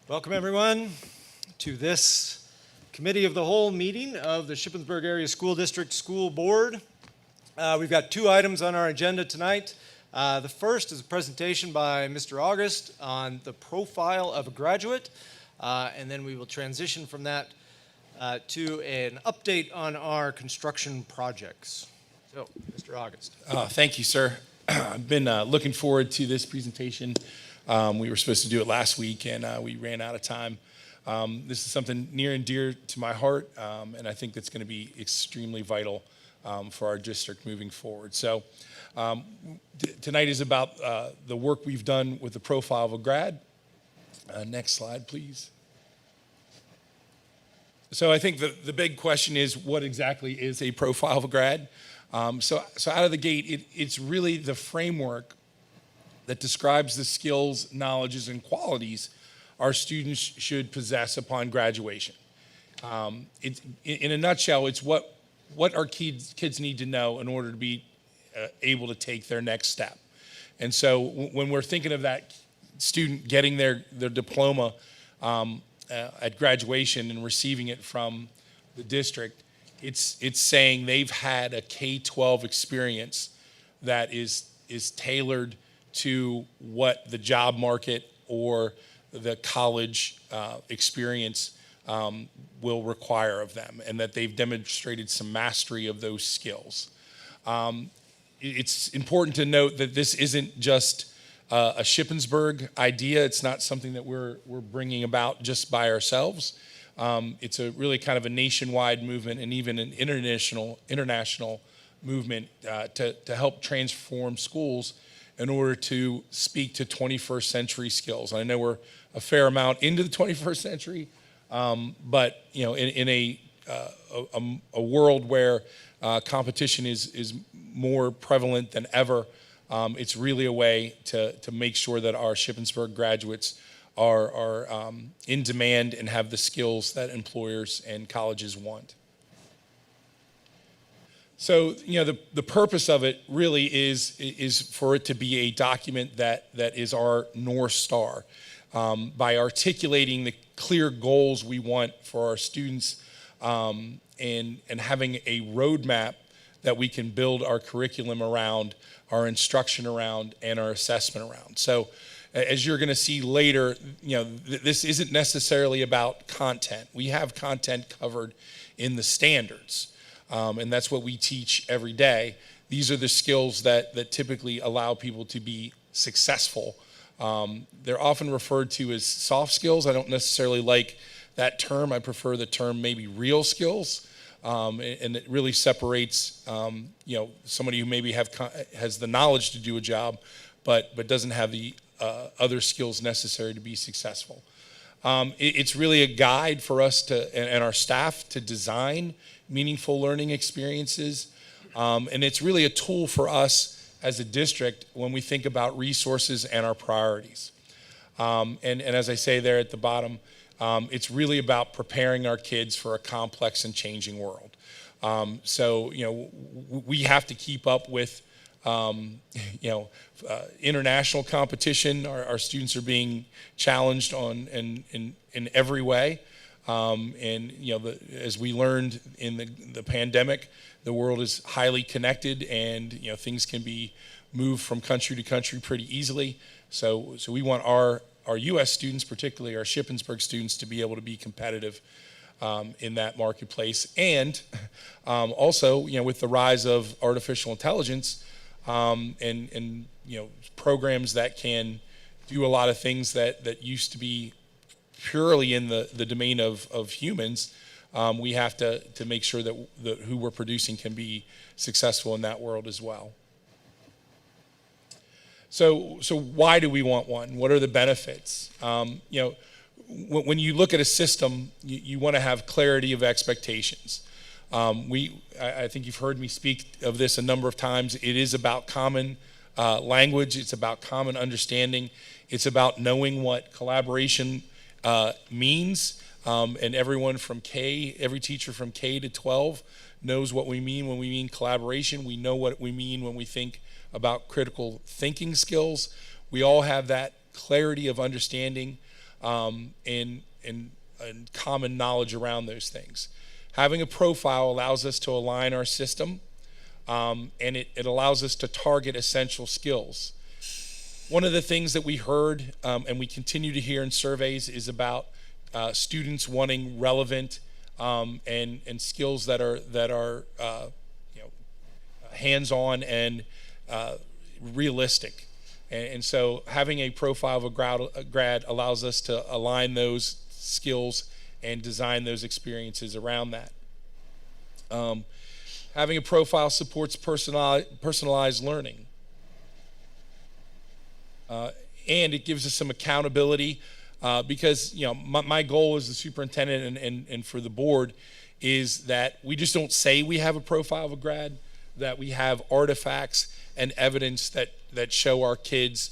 Welcome, everyone, to this Committee of the Whole meeting of the Shippensburg Area School District School Board. We've got two items on our agenda tonight. The first is a presentation by Mr. August on the profile of a graduate, and then we will transition from that to an update on our construction projects. So, Mr. August. Thank you, sir. I've been looking forward to this presentation. We were supposed to do it last week, and we ran out of time. This is something near and dear to my heart, and I think that's going to be extremely vital for our district moving forward. So tonight is about the work we've done with the profile of a grad. Next slide, please. So I think the big question is, what exactly is a profile of a grad? So out of the gate, it's really the framework that describes the skills, knowledges, and qualities our students should possess upon graduation. In a nutshell, it's what our kids need to know in order to be able to take their next step. And so when we're thinking of that student getting their diploma at graduation and receiving it from the district, it's saying they've had a K-12 experience that is tailored to what the job market or the college experience will require of them, and that they've demonstrated some mastery of those skills. It's important to note that this isn't just a Shippensburg idea. It's not something that we're bringing about just by ourselves. It's a really kind of a nationwide movement and even an international movement to help transform schools in order to speak to 21st century skills. I know we're a fair amount into the 21st century, but in a world where competition is more prevalent than ever, it's really a way to make sure that our Shippensburg graduates are in demand and have the skills that employers and colleges want. So, the purpose of it really is for it to be a document that is our North Star. By articulating the clear goals we want for our students and having a roadmap that we can build our curriculum around, our instruction around, and our assessment around. So, as you're going to see later, this isn't necessarily about content. We have content covered in the standards. And that's what we teach every day. These are the skills that typically allow people to be successful. They're often referred to as soft skills. I don't necessarily like that term. I prefer the term maybe real skills. And it really separates somebody who maybe has the knowledge to do a job, but doesn't have the other skills necessary to be successful. It's really a guide for us and our staff to design meaningful learning experiences. And it's really a tool for us as a district when we think about resources and our priorities. And as I say there at the bottom, it's really about preparing our kids for a complex and changing world. So we have to keep up with international competition. Our students are being challenged in every way. As we learned in the pandemic, the world is highly connected, and things can be moved from country to country pretty easily. So we want our U.S. students, particularly our Shippensburg students, to be able to be competitive in that marketplace. And also, with the rise of artificial intelligence and programs that can do a lot of things that used to be purely in the domain of humans, we have to make sure that who we're producing can be successful in that world as well. So why do we want one? What are the benefits? When you look at a system, you want to have clarity of expectations. I think you've heard me speak of this a number of times. It is about common language. It's about common understanding. It's about knowing what collaboration means, and every teacher from K to 12 knows what we mean when we mean collaboration. We know what we mean when we think about critical thinking skills. We all have that clarity of understanding and common knowledge around those things. Having a profile allows us to align our system, and it allows us to target essential skills. One of the things that we heard and we continue to hear in surveys is about students wanting relevant and skills that are hands-on and realistic. And so having a profile of a grad allows us to align those skills and design those experiences around that. Having a profile supports personalized learning. And it gives us some accountability because my goal as the superintendent and for the board is that we just don't say we have a profile of a grad, that we have artifacts and evidence that show our kids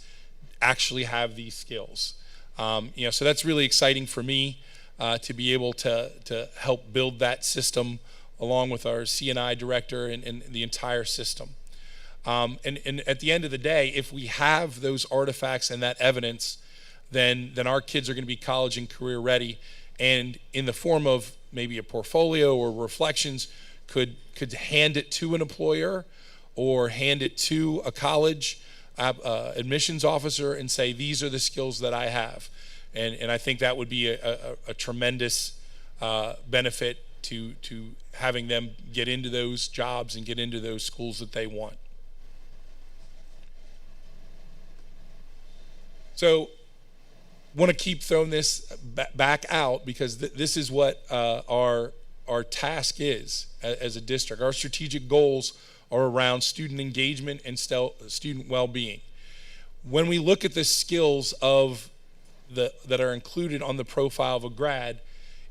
actually have these skills. So that's really exciting for me to be able to help build that system along with our C&I director and the entire system. And at the end of the day, if we have those artifacts and that evidence, then our kids are going to be college and career ready, and in the form of maybe a portfolio or reflections, could hand it to an employer or hand it to a college admissions officer and say, these are the skills that I have. And I think that would be a tremendous benefit to having them get into those jobs and get into those schools that they want. So want to keep throwing this back out because this is what our task is as a district. Our strategic goals are around student engagement and student well-being. When we look at the skills that are included on the profile of a grad,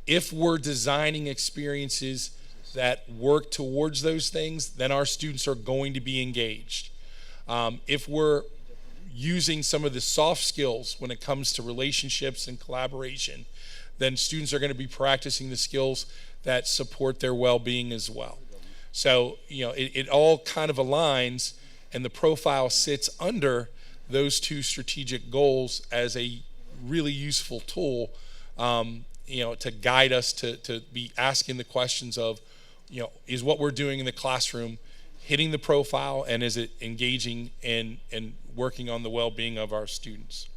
if we're designing experiences that work towards those things, then our students are going to be engaged. If we're using some of the soft skills when it comes to relationships and collaboration, then students are going to be practicing the skills that support their well-being as well. So, it all kind of aligns, and the profile sits under those two strategic goals as a really useful tool, to guide us to be asking the questions of, is what we're doing in the classroom hitting the profile, and is it engaging and working on the well-being of our students?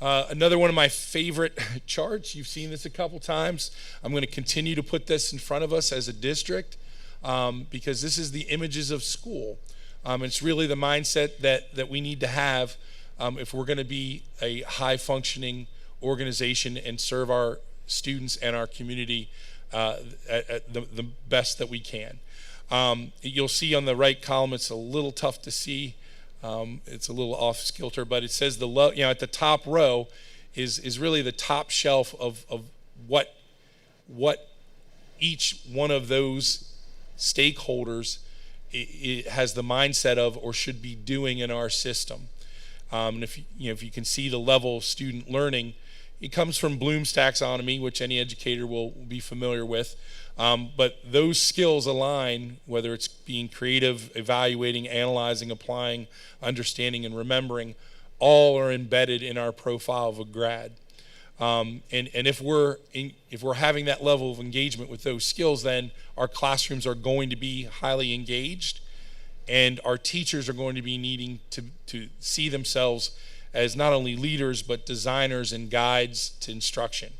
Another one of my favorite charts, you've seen this a couple times. I'm going to continue to put this in front of us as a district because this is the images of school. It's really the mindset that we need to have if we're going to be a high-functioning organization and serve our students and our community at the best that we can. You'll see on the right column, it's a little tough to see. It's a little off kilter, but it says at the top row is really the top shelf of what each one of those stakeholders has the mindset of or should be doing in our system. And if you can see the level of student learning, it comes from Bloom's taxonomy, which any educator will be familiar with. But those skills align, whether it's being creative, evaluating, analyzing, applying, understanding, and remembering, all are embedded in our profile of a grad. And if we're having that level of engagement with those skills, then our classrooms are going to be highly engaged, and our teachers are going to be needing to see themselves as not only leaders but designers and guides to instruction.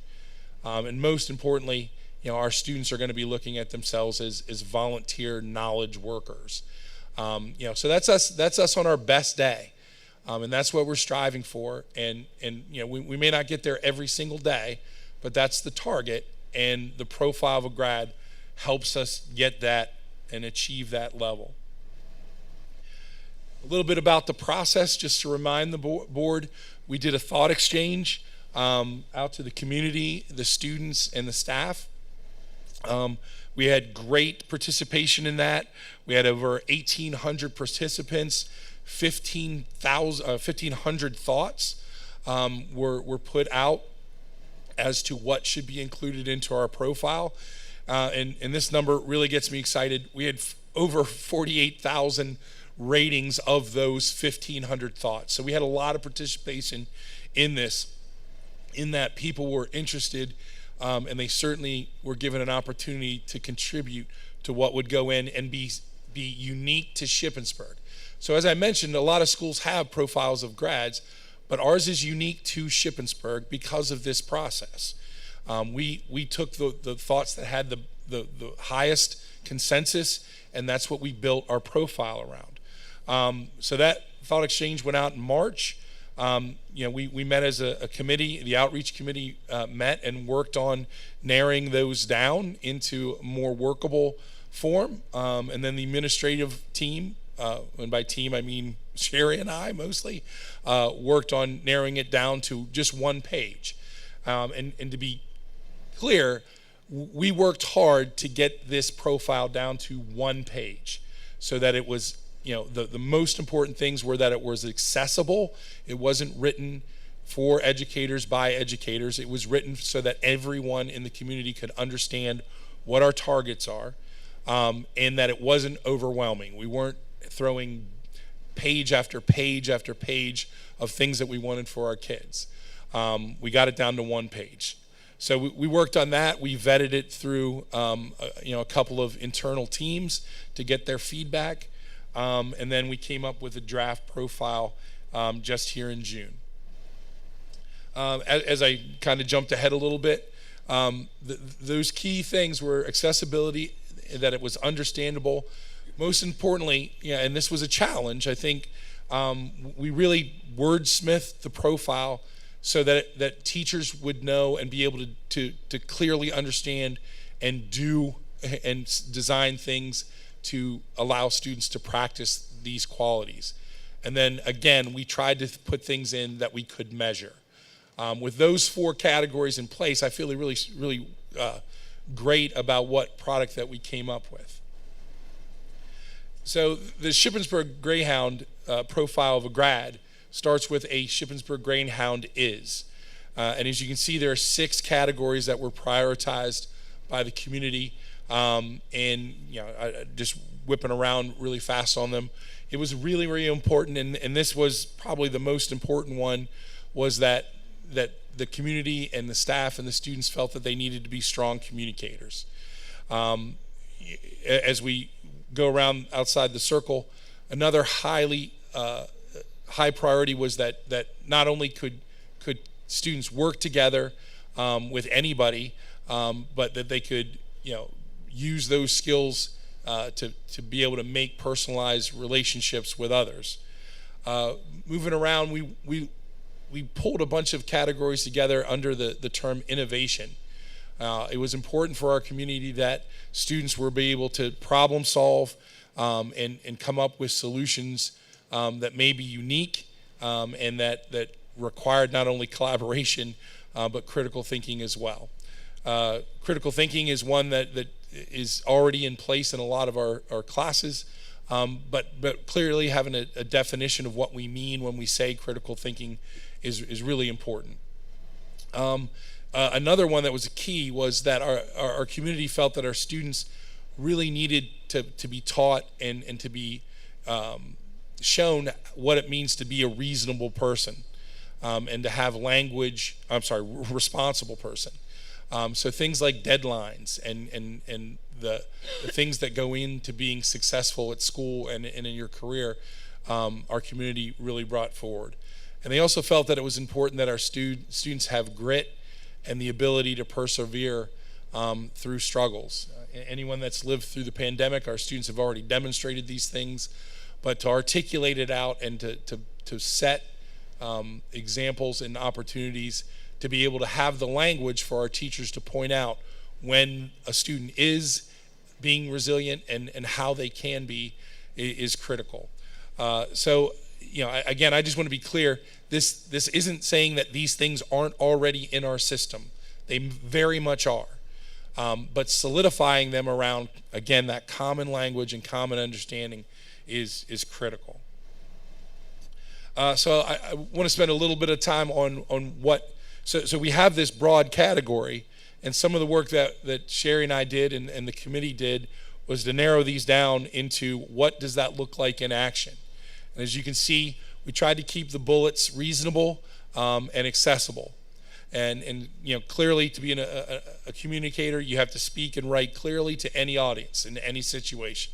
And most importantly, our students are going to be looking at themselves as volunteer knowledge workers. So that's us on our best day, and that's what we're striving for. And we may not get there every single day, but that's the target. And the profile of a grad helps us get that and achieve that level. A little bit about the process, just to remind the board, we did a thought exchange out to the community, the students, and the staff. We had great participation in that. We had over 1,800 participants, 1,500 thoughts were put out as to what should be included into our profile. And this number really gets me excited. We had over 48,000 ratings of those 1,500 thoughts. So we had a lot of participation in this, in that people were interested, and they certainly were given an opportunity to contribute to what would go in and be unique to Shippensburg. So as I mentioned, a lot of schools have profiles of grads, but ours is unique to Shippensburg because of this process. We took the thoughts that had the highest consensus, and that's what we built our profile around. So that thought exchange went out in March. We met as a committee. The outreach committee met and worked on narrowing those down into a more workable form. And then the administrative team, and by team I mean Sherry and I mostly, worked on narrowing it down to just one page. And to be clear, we worked hard to get this profile down to one page so that it was, the most important things were that it was accessible. It wasn't written for educators by educators. It was written so that everyone in the community could understand what our targets are, and that it wasn't overwhelming. We weren't throwing page after page after page of things that we wanted for our kids. We got it down to one page. So we worked on that. We vetted it through a couple of internal teams to get their feedback. And then we came up with a draft profile just here in June. As I kind of jumped ahead a little bit, those key things were accessibility, that it was understandable. Most importantly, and this was a challenge, I think, we really wordsmithed the profile so that teachers would know and be able to clearly understand and do and design things to allow students to practice these qualities. And then again, we tried to put things in that we could measure. With those 4 categories in place, I feel really great about what product that we came up with. So the Shippensburg Greyhound profile of a grad starts with a Shippensburg Greyhound is. And as you can see, there are 6 categories that were prioritized by the community. Just whipping around really fast on them. It was really, really important, and this was probably the most important one, was that the community and the staff and the students felt that they needed to be strong communicators. As we go around outside the circle, another high priority was that not only could students work together with anybody, but that they could use those skills to be able to make personalized relationships with others. Moving around, we pulled a bunch of categories together under the term innovation. It was important for our community that students were be able to problem solve and come up with solutions that may be unique and that required not only collaboration but critical thinking as well. Critical thinking is one that is already in place in a lot of our classes, but clearly having a definition of what we mean when we say critical thinking is really important. Another one that was a key was that our community felt that our students really needed to be taught and to be shown what it means to be a reasonable person, and to have responsible person. So things like deadlines and the things that go into being successful at school and in your career, our community really brought forward. And they also felt that it was important that our students have grit and the ability to persevere through struggles. Anyone that's lived through the pandemic, our students have already demonstrated these things, but to articulate it out and to set examples and opportunities to be able to have the language for our teachers to point out when a student is being resilient and how they can be is critical. Again, I just want to be clear, this isn't saying that these things aren't already in our system. They very much are. But solidifying them around, again, that common language and common understanding is critical. So I want to spend a little bit of time on what, so we have this broad category, and some of the work that Sherry and I did and the committee did was to narrow these down into what does that look like in action. And as you can see, we tried to keep the bullets reasonable and accessible. And clearly, to be a communicator, you have to speak and write clearly to any audience in any situation.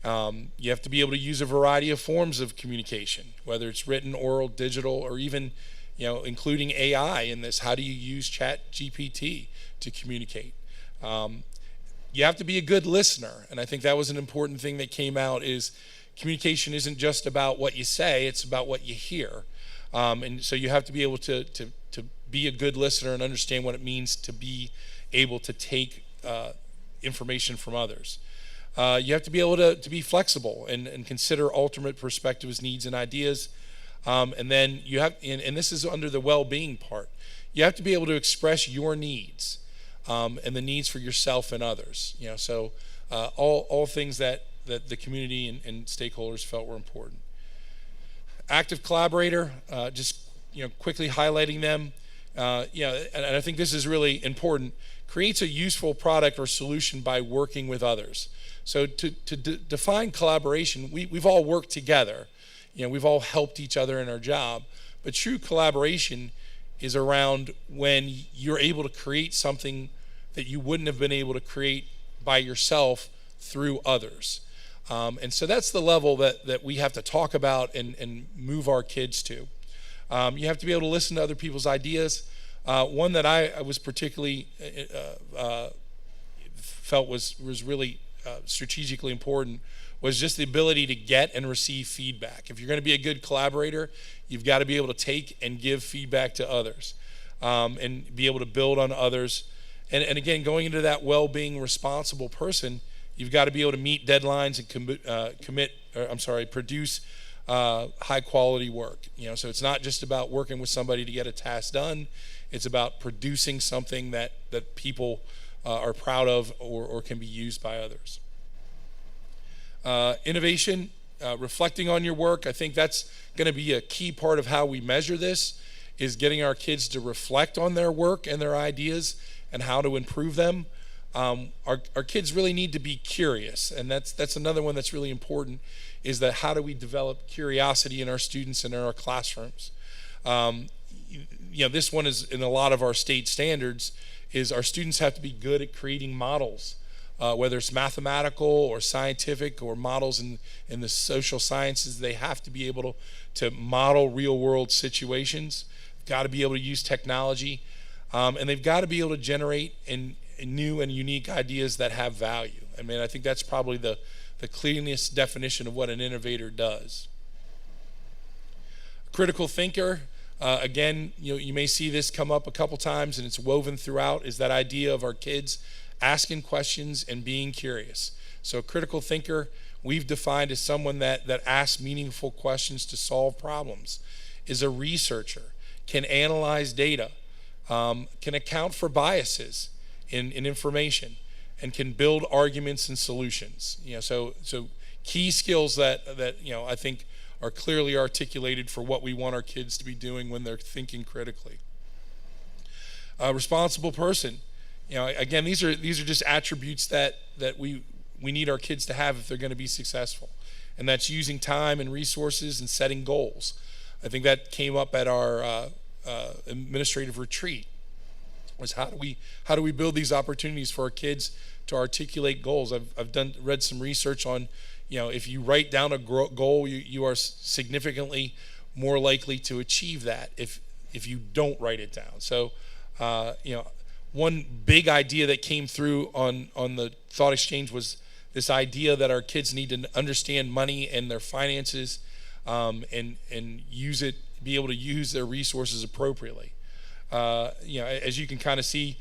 You have to be able to use a variety of forms of communication, whether it's written, oral, digital, or even, including AI in this. How do you use ChatGPT to communicate? You have to be a good listener, and I think that was an important thing that came out is communication isn't just about what you say, it's about what you hear. And so you have to be able to be a good listener and understand what it means to be able to take information from others. You have to be able to be flexible and consider alternate perspectives, needs, and ideas. And then you have, and this is under the well-being part, you have to be able to express your needs and the needs for yourself and others. So all things that the community and stakeholders felt were important. Active collaborator, just quickly highlighting them. And I think this is really important. Creates a useful product or solution by working with others. So to define collaboration, we've all worked together. We've all helped each other in our job. But true collaboration is around when you're able to create something that you wouldn't have been able to create by yourself through others. And so that's the level that we have to talk about and move our kids to. You have to be able to listen to other people's ideas. One that I was particularly felt was really strategically important was just the ability to get and receive feedback. If you're going to be a good collaborator, you've got to be able to take and give feedback to others and be able to build on others. And again, going into that well-being responsible person, you've got to be able to meet deadlines and produce high quality work. So it's not just about working with somebody to get a task done. It's about producing something that people are proud of or can be used by others. Innovation, reflecting on your work. I think that's going to be a key part of how we measure this, is getting our kids to reflect on their work and their ideas and how to improve them. Our kids really need to be curious, and that's another one that's really important, is that how do we develop curiosity in our students and in our classrooms. This one is in a lot of our state standards, is our students have to be good at creating models, whether it's mathematical or scientific or models in the social sciences. They have to be able to model real world situations, got to be able to use technology, and they've got to be able to generate new and unique ideas that have value. I mean, I think that's probably the cleanest definition of what an innovator does. Critical thinker, again, you may see this come up a couple times, and it's woven throughout, is that idea of our kids asking questions and being curious. So a critical thinker, we've defined as someone that asks meaningful questions to solve problems, is a researcher, can analyze data, can account for biases in information, and can build arguments and solutions. So key skills that I think are clearly articulated for what we want our kids to be doing when they're thinking critically. Responsible person. Again, these are just attributes that we need our kids to have if they're going to be successful, and that's using time and resources and setting goals. I think that came up at our administrative retreat. Was how do we build these opportunities for our kids to articulate goals? I've read some research on, if you write down a goal, you are significantly more likely to achieve that if you don't write it down. So, one big idea that came through on the thought exchange was this idea that our kids need to understand money and their finances, and be able to use their resources appropriately. As you can kind of see,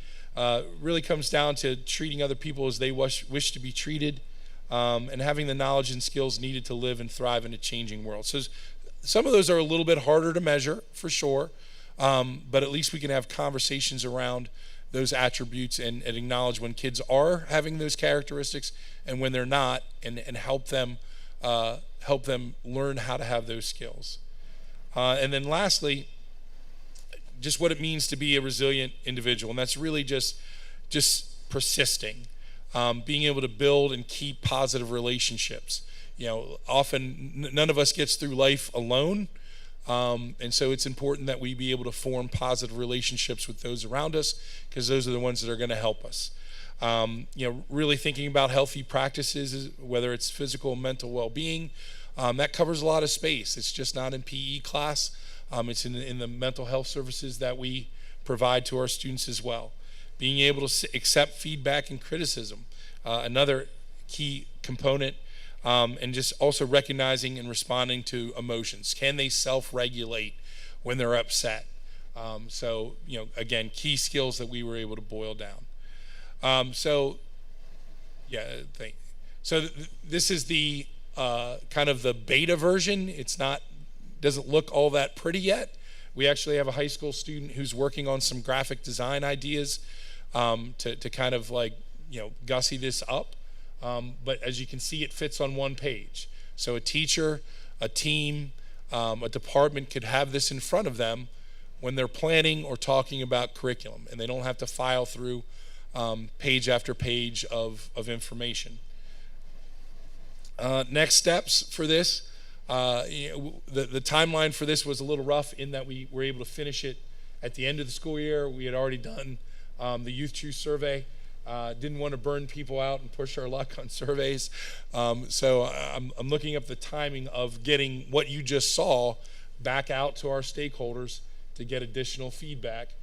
really comes down to treating other people as they wish to be treated, and having the knowledge and skills needed to live and thrive in a changing world. So some of those are a little bit harder to measure, for sure, but at least we can have conversations around those attributes and acknowledge when kids are having those characteristics and when they're not, and help them learn how to have those skills. And then lastly, just what it means to be a resilient individual, and that's really just persisting. being able to build and keep positive relationships. Often none of us gets through life alone. And so it's important that we be able to form positive relationships with those around us, because those are the ones that are going to help us. Really thinking about healthy practices, whether it's physical and mental well-being, that covers a lot of space. It's just not in PE class. It's in the mental health services that we provide to our students as well. Being able to accept feedback and criticism, another key component. And just also recognizing and responding to emotions. Can they self-regulate when they're upset? Again, key skills that we were able to boil down. This is the kind of the beta version. Doesn't look all that pretty yet. We actually have a high school student who's working on some graphic design ideas to kind of gussy this up. But as you can see, it fits on one page. So a teacher, a team, a department could have this in front of them when they're planning or talking about curriculum, and they don't have to file through page after page of information. Next steps for this. The timeline for this was a little rough in that we were able to finish it at the end of the school year. We had already done the Youth Truth Survey. Didn't want to burn people out and push our luck on surveys. So I'm looking up the timing of getting what you just saw back out to our stakeholders to get additional feedback.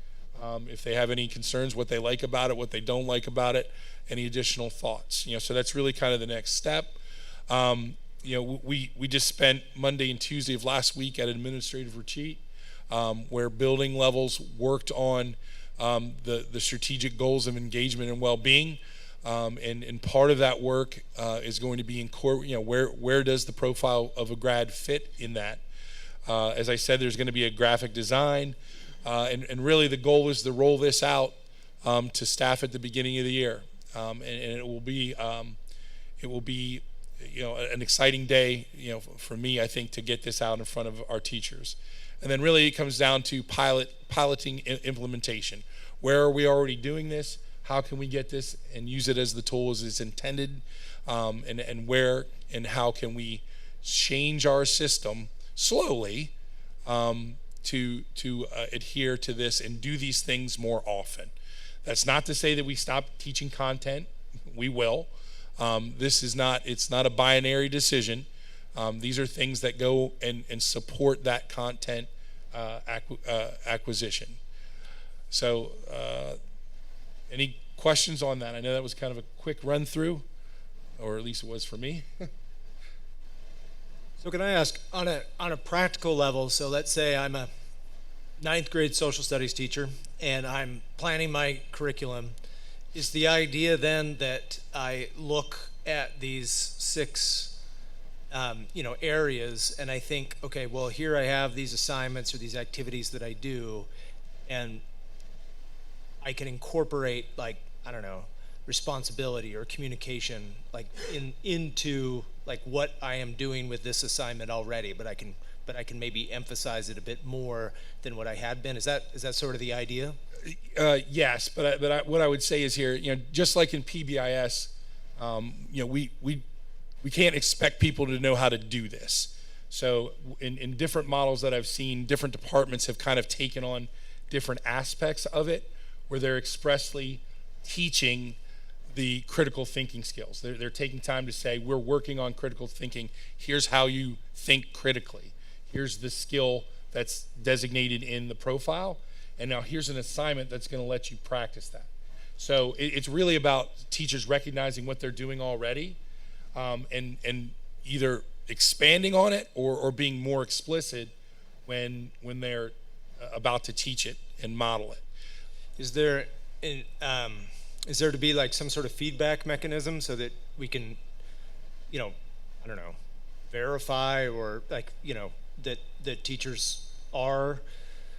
If they have any concerns, what they like about it, what they don't like about it, any additional thoughts. So that's really kind of the next step. We just spent Monday and Tuesday of last week at an administrative retreat where building levels worked on the strategic goals of engagement and well-being, and part of that work is going to be where does the profile of a grad fit in that? As I said, there's going to be a graphic design, and really the goal is to roll this out to staff at the beginning of the year, and it will be an exciting day for me, I think, to get this out in front of our teachers. And then really it comes down to piloting implementation. Where are we already doing this? How can we get this and use it as the tool as it's intended? And where and how can we change our system slowly to adhere to this and do these things more often? That's not to say that we stop teaching content. We will. It's not a binary decision. These are things that go and support that content acquisition. So any questions on that? I know that was kind of a quick run through, or at least it was for me. So can I ask, on a practical level, so let's say I'm a 9th grade social studies teacher and I'm planning my curriculum. Is the idea then that I look at these 6 areas and I think, okay, well, here I have these assignments or these activities that I do, and I can incorporate responsibility or communication into what I am doing with this assignment already, but I can maybe emphasize it a bit more than what I had been. Is that sort of the idea? Yes, but what I would say is here, just like in PBIS, we can't expect people to know how to do this. So in different models that I've seen, different departments have kind of taken on different aspects of it, where they're expressly teaching the critical thinking skills. They're taking time to say, we're working on critical thinking. Here's how you think critically. Here's the skill that's designated in the profile. And now here's an assignment that's going to let you practice that. So it's really about teachers recognizing what they're doing already, and either expanding on it or being more explicit when they're about to teach it and model it. Is there to be some sort of feedback mechanism so that we can, verify or that teachers are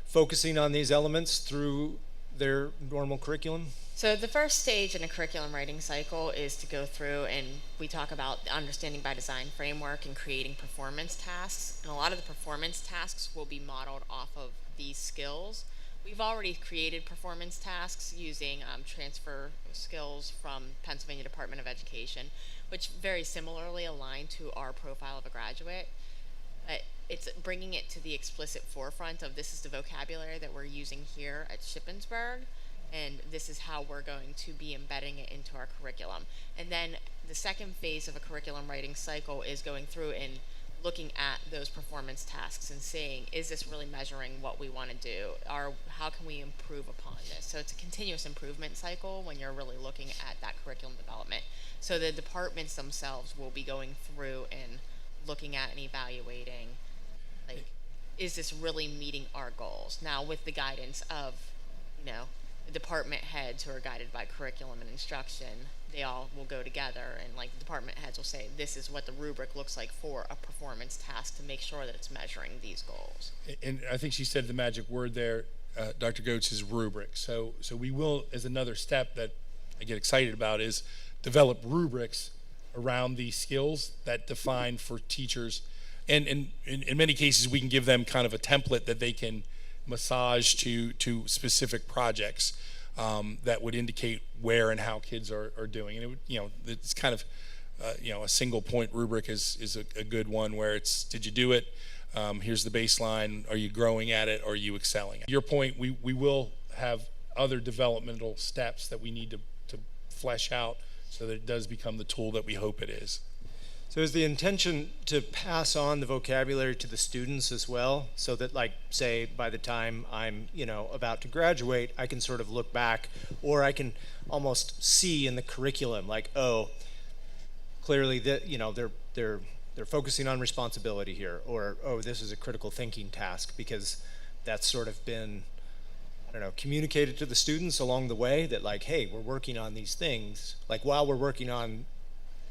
focusing on these elements through their normal curriculum? So the first stage in a curriculum writing cycle is to go through, and we talk about the understanding by design framework and creating performance tasks. And a lot of the performance tasks will be modeled off of these skills. We've already created performance tasks using transfer skills from Pennsylvania Department of Education, which very similarly align to our profile of a graduate. But it's bringing it to the explicit forefront of this is the vocabulary that we're using here at Shippensburg, and this is how we're going to be embedding it into our curriculum. And then the second phase of a curriculum writing cycle is going through and looking at those performance tasks and saying, is this really measuring what we want to do? Or how can we improve upon this? So it's a continuous improvement cycle when you're really looking at that curriculum development. So the departments themselves will be going through and looking at and evaluating, like, is this really meeting our goals? Now, with the guidance of, the department heads who are guided by curriculum and instruction, they all will go together, and like the department heads will say, this is what the rubric looks like for a performance task to make sure that it's measuring these goals. And I think she said the magic word there, Dr. Goetz, is rubric. So we will, as another step that I get excited about, is develop rubrics around these skills that define for teachers. And in many cases, we can give them kind of a template that they can massage to specific projects that would indicate where and how kids are doing. And it would, it's kind of, a single point rubric is a good one where it's, did you do it? Here's the baseline. Are you growing at it? Or are you excelling at it? Your point, we will have other developmental steps that we need to flesh out so that it does become the tool that we hope it is. So is the intention to pass on the vocabulary to the students as well, so that, like, say, by the time I'm, about to graduate, I can sort of look back, or I can almost see in the curriculum, like, oh, clearly that, they're focusing on responsibility here, or, oh, this is a critical thinking task, because that's sort of been, communicated to the students along the way that, like, hey, we're working on these things. Like, while we're working on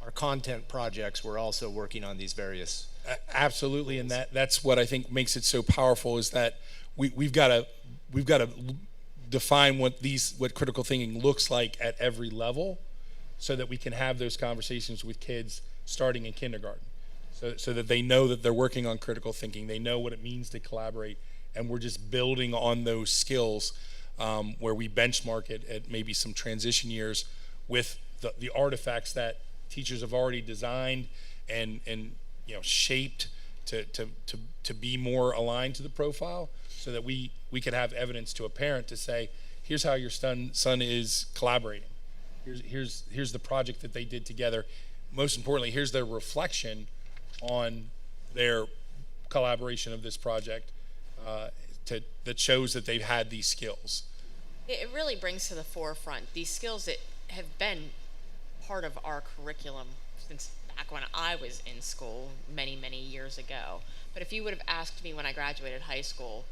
our content projects, we're also working on these various. Absolutely, and that's what I think makes it so powerful, is that we've got to define what critical thinking looks like at every level, so that we can have those conversations with kids starting in kindergarten, so that they know that they're working on critical thinking. They know what it means to collaborate, and we're just building on those skills where we benchmark it at maybe some transition years with the artifacts that teachers have already designed and shaped to be more aligned to the profile, so that we could have evidence to a parent to say, here's how your son is collaborating. Here's the project that they did together. Most importantly, here's their reflection on their collaboration of this project that shows that they've had these skills. It really brings to the forefront these skills that have been part of our curriculum since back when I was in school many, many years ago. But if you would have asked me when I graduated high school,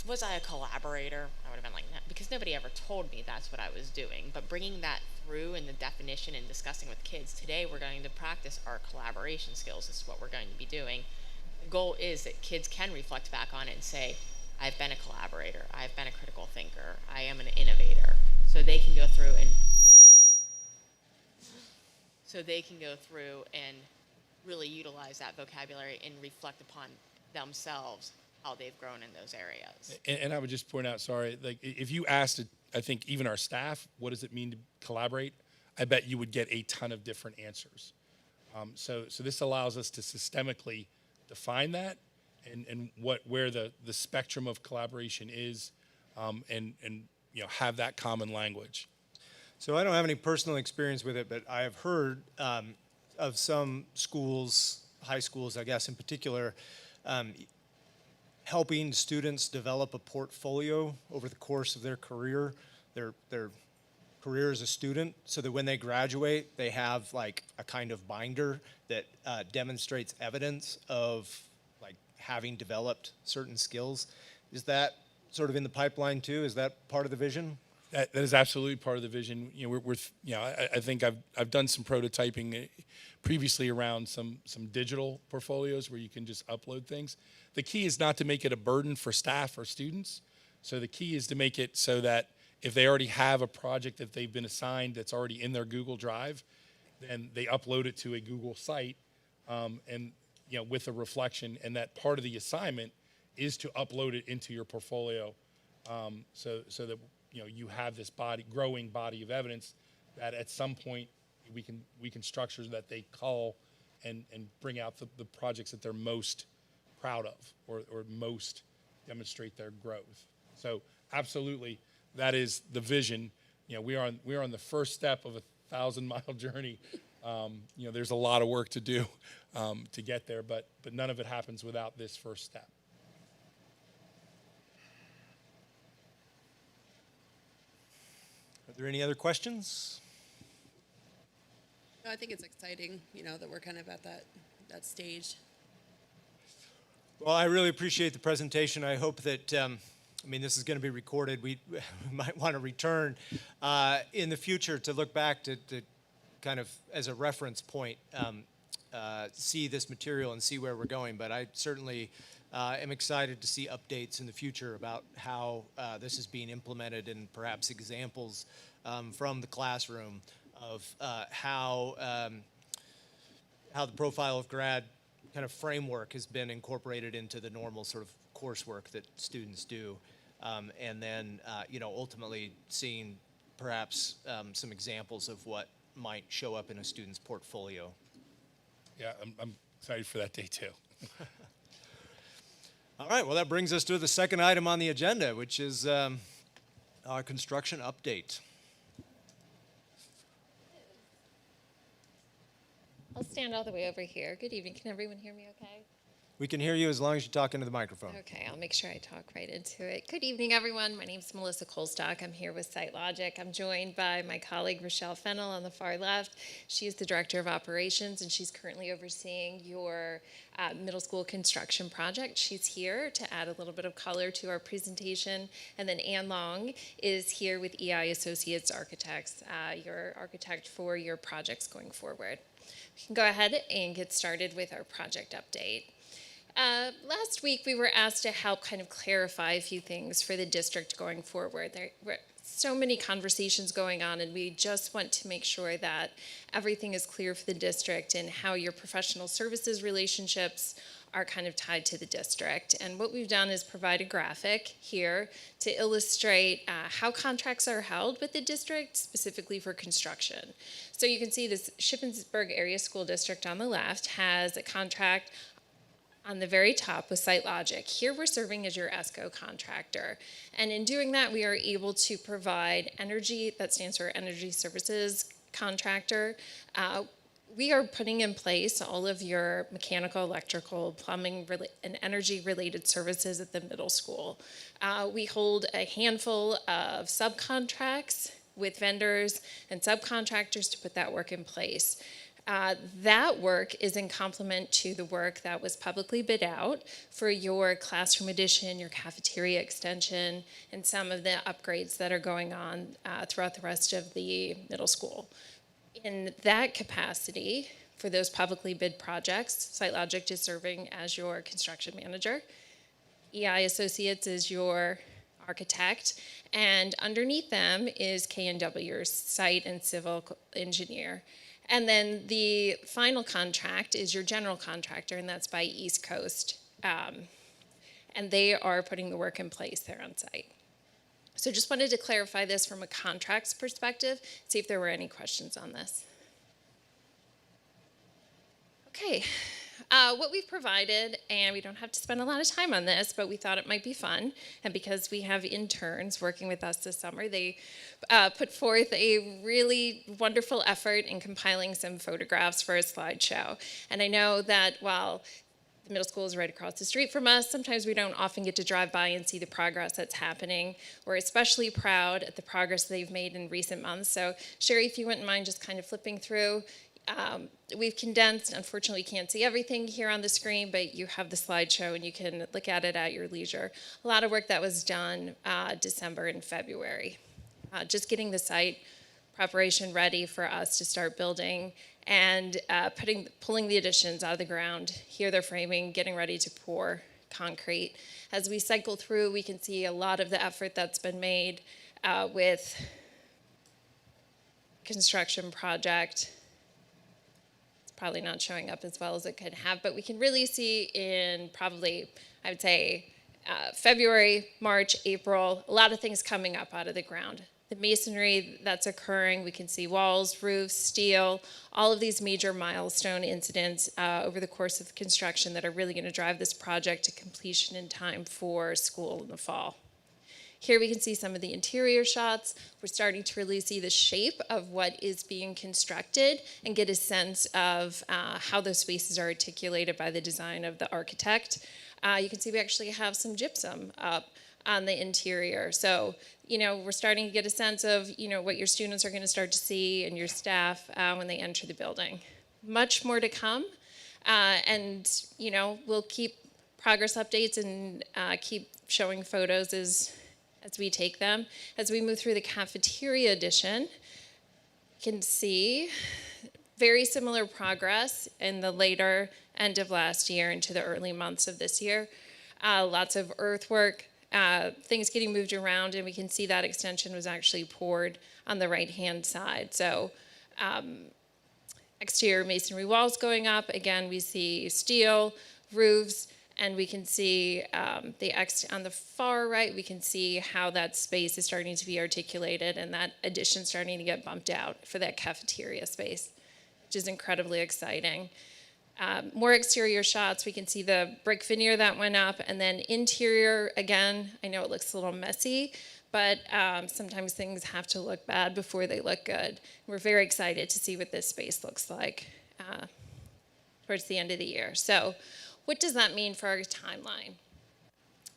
was I a collaborator? I would have been like, no, because nobody ever told me that's what I was doing. But bringing that through in the definition and discussing with kids, today we're going to practice our collaboration skills. This is what we're going to be doing. The goal is that kids can reflect back on it and say, I've been a collaborator, I've been a critical thinker, I am an innovator. So they can go through and really utilize that vocabulary and reflect upon themselves how they've grown in those areas. And I would just point out, sorry, like if you asked, I think even our staff, what does it mean to collaborate? I bet you would get a ton of different answers. So this allows us to systemically define that and where the spectrum of collaboration is, and have that common language. So I don't have any personal experience with it, but I have heard of some schools, high schools, I guess in particular, helping students develop a portfolio over the course of their career, their career as a student, so that when they graduate, they have like a kind of binder that demonstrates evidence of like having developed certain skills. Is that sort of in the pipeline too? Is that part of the vision? That is absolutely part of the vision. I think I've done some prototyping previously around some digital portfolios where you can just upload things. The key is not to make it a burden for staff or students. So the key is to make it so that if they already have a project that they've been assigned that's already in their Google Drive, then they upload it to a Google site, and with a reflection. And that part of the assignment is to upload it into your portfolio so that you have this growing body of evidence that at some point we can structure that they call and bring out the projects that they're most proud of or most demonstrate their growth. So absolutely, that is the vision. We are on the first step of a 1,000-mile journey. There's a lot of work to do to get there, but none of it happens without this first step. Are there any other questions? No, I think it's exciting, that we're kind of at that stage. Well, I really appreciate the presentation. I hope that, this is going to be recorded. We might want to return in the future to look back to kind of as a reference point, see this material and see where we're going. But I certainly am excited to see updates in the future about how this is being implemented and perhaps examples from the classroom of how the profile of grad kind of framework has been incorporated into the normal sort of coursework that students do. And then, ultimately seeing perhaps some examples of what might show up in a student's portfolio. Yeah, I'm excited for that day too. All right, well, that brings us to the second item on the agenda, which is our construction update. I'll stand all the way over here. Good evening. Can everyone hear me okay? We can hear you as long as you talk into the microphone. Okay, I'll make sure I talk right into it. Good evening, everyone. My name is Melissa Colstock. I'm here with SiteLogic. I'm joined by my colleague, Rochelle Fennell, on the far left. She is the Director of Operations, and she's currently overseeing your middle school construction project. She's here to add a little bit of color to our presentation. And then Ann Long is here with EI Associates Architects, your architect for your projects going forward. We can go ahead and get started with our project update. Last week, we were asked to help kind of clarify a few things for the district going forward. There were so many conversations going on, and we just want to make sure that everything is clear for the district and how your professional services relationships are kind of tied to the district. And what we've done is provide a graphic here to illustrate how contracts are held with the district, specifically for construction. So you can see this Shippensburg Area School District on the left has a contract on the very top with SiteLogic. Here we're serving as your ESCO contractor. And in doing that, we are able to provide energy, that stands for Energy Services Contractor. We are putting in place all of your mechanical, electrical, plumbing, and energy-related services at the middle school. We hold a handful of subcontracts with vendors and subcontractors to put that work in place. That work is in complement to the work that was publicly bid out for your classroom addition, your cafeteria extension, and some of the upgrades that are going on throughout the rest of the middle school. In that capacity, for those publicly bid projects, SiteLogic is serving as your construction manager. EI Associates is your architect, and underneath them is KNW, your site and civil engineer. And then the final contract is your general contractor, and that's by East Coast. And they are putting the work in place there on site. So just wanted to clarify this from a contracts perspective, see if there were any questions on this. Okay, what we've provided, and we don't have to spend a lot of time on this, but we thought it might be fun, and because we have interns working with us this summer, they put forth a really wonderful effort in compiling some photographs for a slideshow. And I know that while the middle school is right across the street from us, sometimes we don't often get to drive by and see the progress that's happening. We're especially proud at the progress they've made in recent months. So Sherry, if you wouldn't mind just kind of flipping through. We've condensed, unfortunately you can't see everything here on the screen, but you have the slideshow and you can look at it at your leisure. A lot of work that was done December and February. Just getting the site preparation ready for us to start building and pulling the additions out of the ground, hear their framing, getting ready to pour concrete. As we cycle through, we can see a lot of the effort that's been made with construction project. Probably not showing up as well as it could have, but we can really see in probably, I would say, February, March, April, a lot of things coming up out of the ground. The masonry that's occurring, we can see walls, roofs, steel, all of these major milestone incidents over the course of construction that are really going to drive this project to completion in time for school in the fall. Here we can see some of the interior shots. We're starting to really see the shape of what is being constructed and get a sense of how those spaces are articulated by the design of the architect. You can see we actually have some gypsum up on the interior. So, we're starting to get a sense of, what your students are going to start to see and your staff when they enter the building. Much more to come. And, we'll keep progress updates and keep showing photos as we take them. As we move through the cafeteria addition, you can see very similar progress in the later end of last year into the early months of this year. Lots of earthwork, things getting moved around, and we can see that extension was actually poured on the right-hand side. So exterior masonry walls going up. Again, we see steel, roofs, and we can see on the far right, we can see how that space is starting to be articulated and that addition starting to get bumped out for that cafeteria space, which is incredibly exciting. More exterior shots, we can see the brick veneer that went up, and then interior, again, I know it looks a little messy, but sometimes things have to look bad before they look good. We're very excited to see what this space looks like towards the end of the year. So what does that mean for our timeline?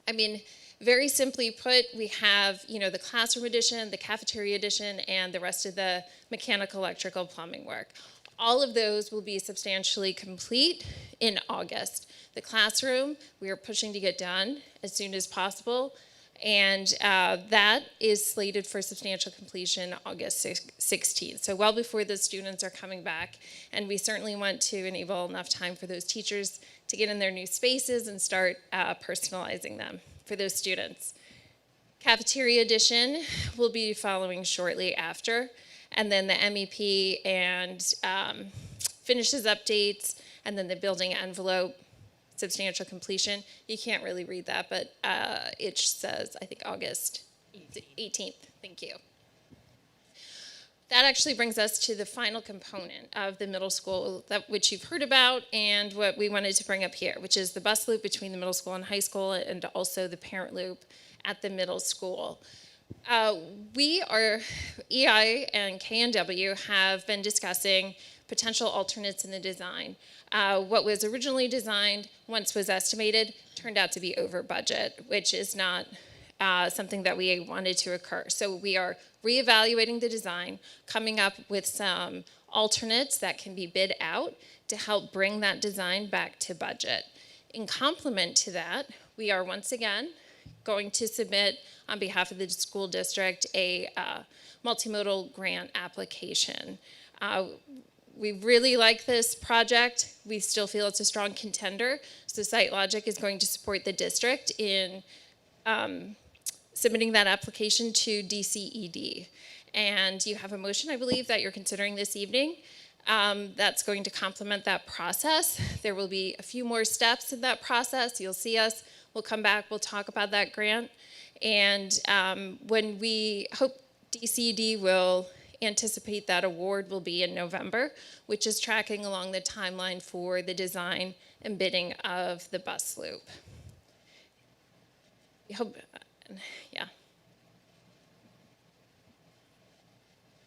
I mean, very simply put, we have, the classroom addition, the cafeteria addition, and the rest of the mechanical, electrical, plumbing work. All of those will be substantially complete in August. The classroom, we are pushing to get done as soon as possible, and that is slated for substantial completion August 16th. So well before the students are coming back, and we certainly want to enable enough time for those teachers to get in their new spaces and start personalizing them for those students. Cafeteria addition will be following shortly after, and then the MEP and finishes updates, and then the building envelope, substantial completion. You can't really read that, but it says, I think, August 18th. Thank you. That actually brings us to the final component of the middle school, which you've heard about, and what we wanted to bring up here, which is the bus loop between the middle school and high school, and also the parent loop at the middle school. EI and KNW have been discussing potential alternates in the design. What was originally designed, once was estimated, turned out to be over budget, which is not something that we wanted to occur. So we are reevaluating the design, coming up with some alternates that can be bid out to help bring that design back to budget. In complement to that, we are once again going to submit on behalf of the school district a multimodal grant application. We really like this project. We still feel it's a strong contender. So SiteLogic is going to support the district in submitting that application to DCED. And you have a motion, I believe, that you're considering this evening. That's going to complement that process. There will be a few more steps in that process. You'll see us. We'll come back. We'll talk about that grant. And when we hope DCED will anticipate that award will be in November, which is tracking along the timeline for the design and bidding of the bus loop. We hope, yeah.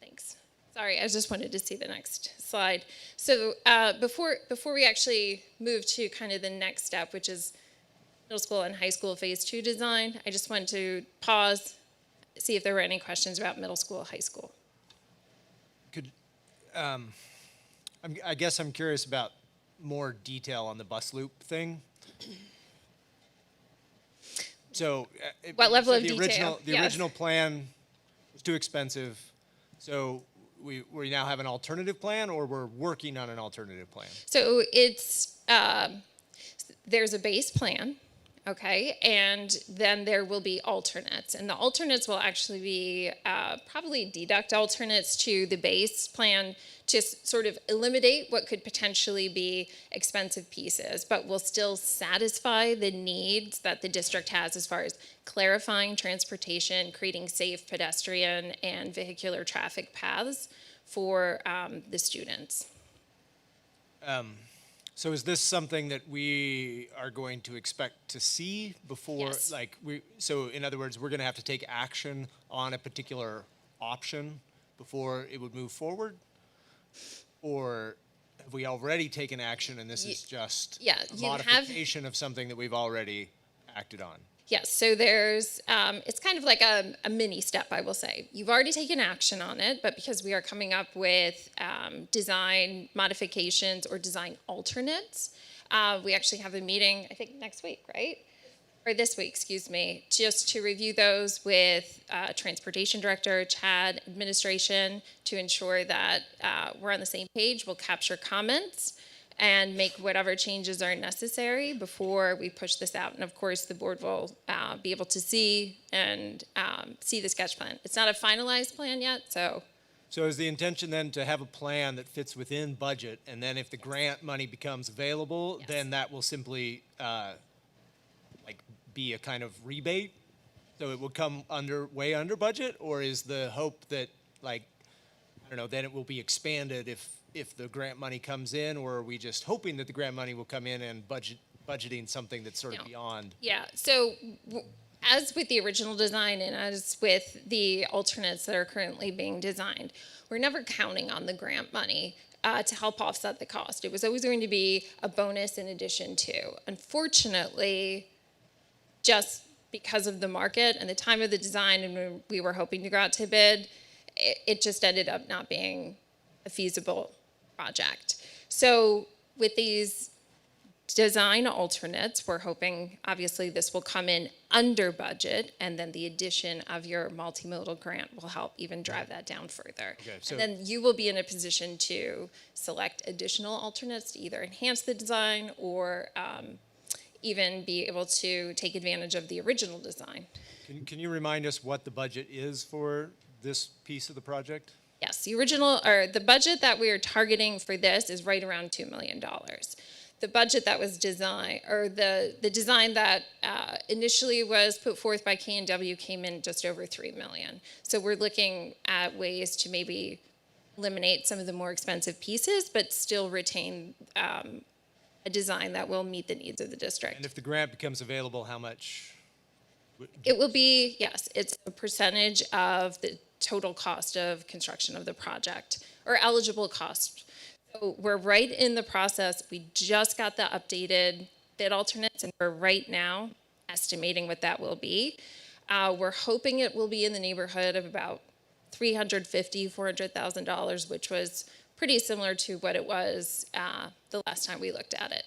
Thanks. Sorry, I just wanted to see the next slide. So before we actually move to kind of the next step, which is middle school and high school phase 2 design, I just wanted to pause, see if there were any questions about middle school, high school. I guess I'm curious about more detail on the bus loop thing. So, What level of the detail? The Yes. original plan was too expensive. So we now have an alternative plan, or we're working on an alternative plan. So it's there's a base plan, Okay, and then there will be alternates, and the alternates will actually be probably deduct alternates to the base plan to sort of eliminate what could potentially be expensive pieces, but will still satisfy the needs that the district has as far as clarifying transportation, creating safe pedestrian and vehicular traffic paths for the students. So is this something that we are going to expect to see before, Yes. so in other words, we're going to have to take action on a particular option before it would move forward? Or have we already taken action and this is just yeah, a you have- modification of something that we've already acted on? Yes, so there's, it's kind of like a mini step, I will say. You've already taken action on it, but because we are coming up with design modifications or design alternates, we actually have a meeting, I think next week, right? Or this week, excuse me, just to review those with Transportation Director, Chad, administration, to ensure that we're on the same page. We'll capture comments and make whatever changes are necessary before we push this out. And of course, the board will be able to see and see the sketch plan. It's not a finalized plan yet, so So is the intention then to have a plan that fits within budget, and then if the grant money becomes available, Yes. then that will simply, be a kind of rebate? So it will come way under budget, or is the hope that, I don't know, then it will be expanded if the grant money comes in, or are we just hoping that the grant money will come in and budgeting something that's sort of No. beyond? yeah. So as with the original design and as with the alternates that are currently being designed, we're never counting on the grant money to help offset the cost. It was always going to be a bonus in addition to. Unfortunately, just because of the market and the time of the design and when we were hoping to go out to bid, it just ended up not being a feasible project. So with these design alternates, we're hoping obviously this will come in under budget, and then the addition of your multimodal grant will help even drive that down further. Okay, so- And then you will be in a position to select additional alternates to either enhance the design or even be able to take advantage of the original design. Can you remind us what the budget is for this piece of the project? Yes, the original, or the budget that we are targeting for this is right around $2 million. The budget that was designed, or the design that initially was put forth by K&W came in just over $3 million. So we're looking at ways to maybe eliminate some of the more expensive pieces, but still retain a design that will meet the needs of the And district. if the grant becomes available, how much? It will be, yes, it's a percentage of the total cost of construction of the project, or eligible cost. So we're right in the process. We just got the updated bid alternates, and we're right now estimating what that will be. We're hoping it will be in the neighborhood of about $350,000, $400,000, which was pretty similar to what it was the last time we looked at it.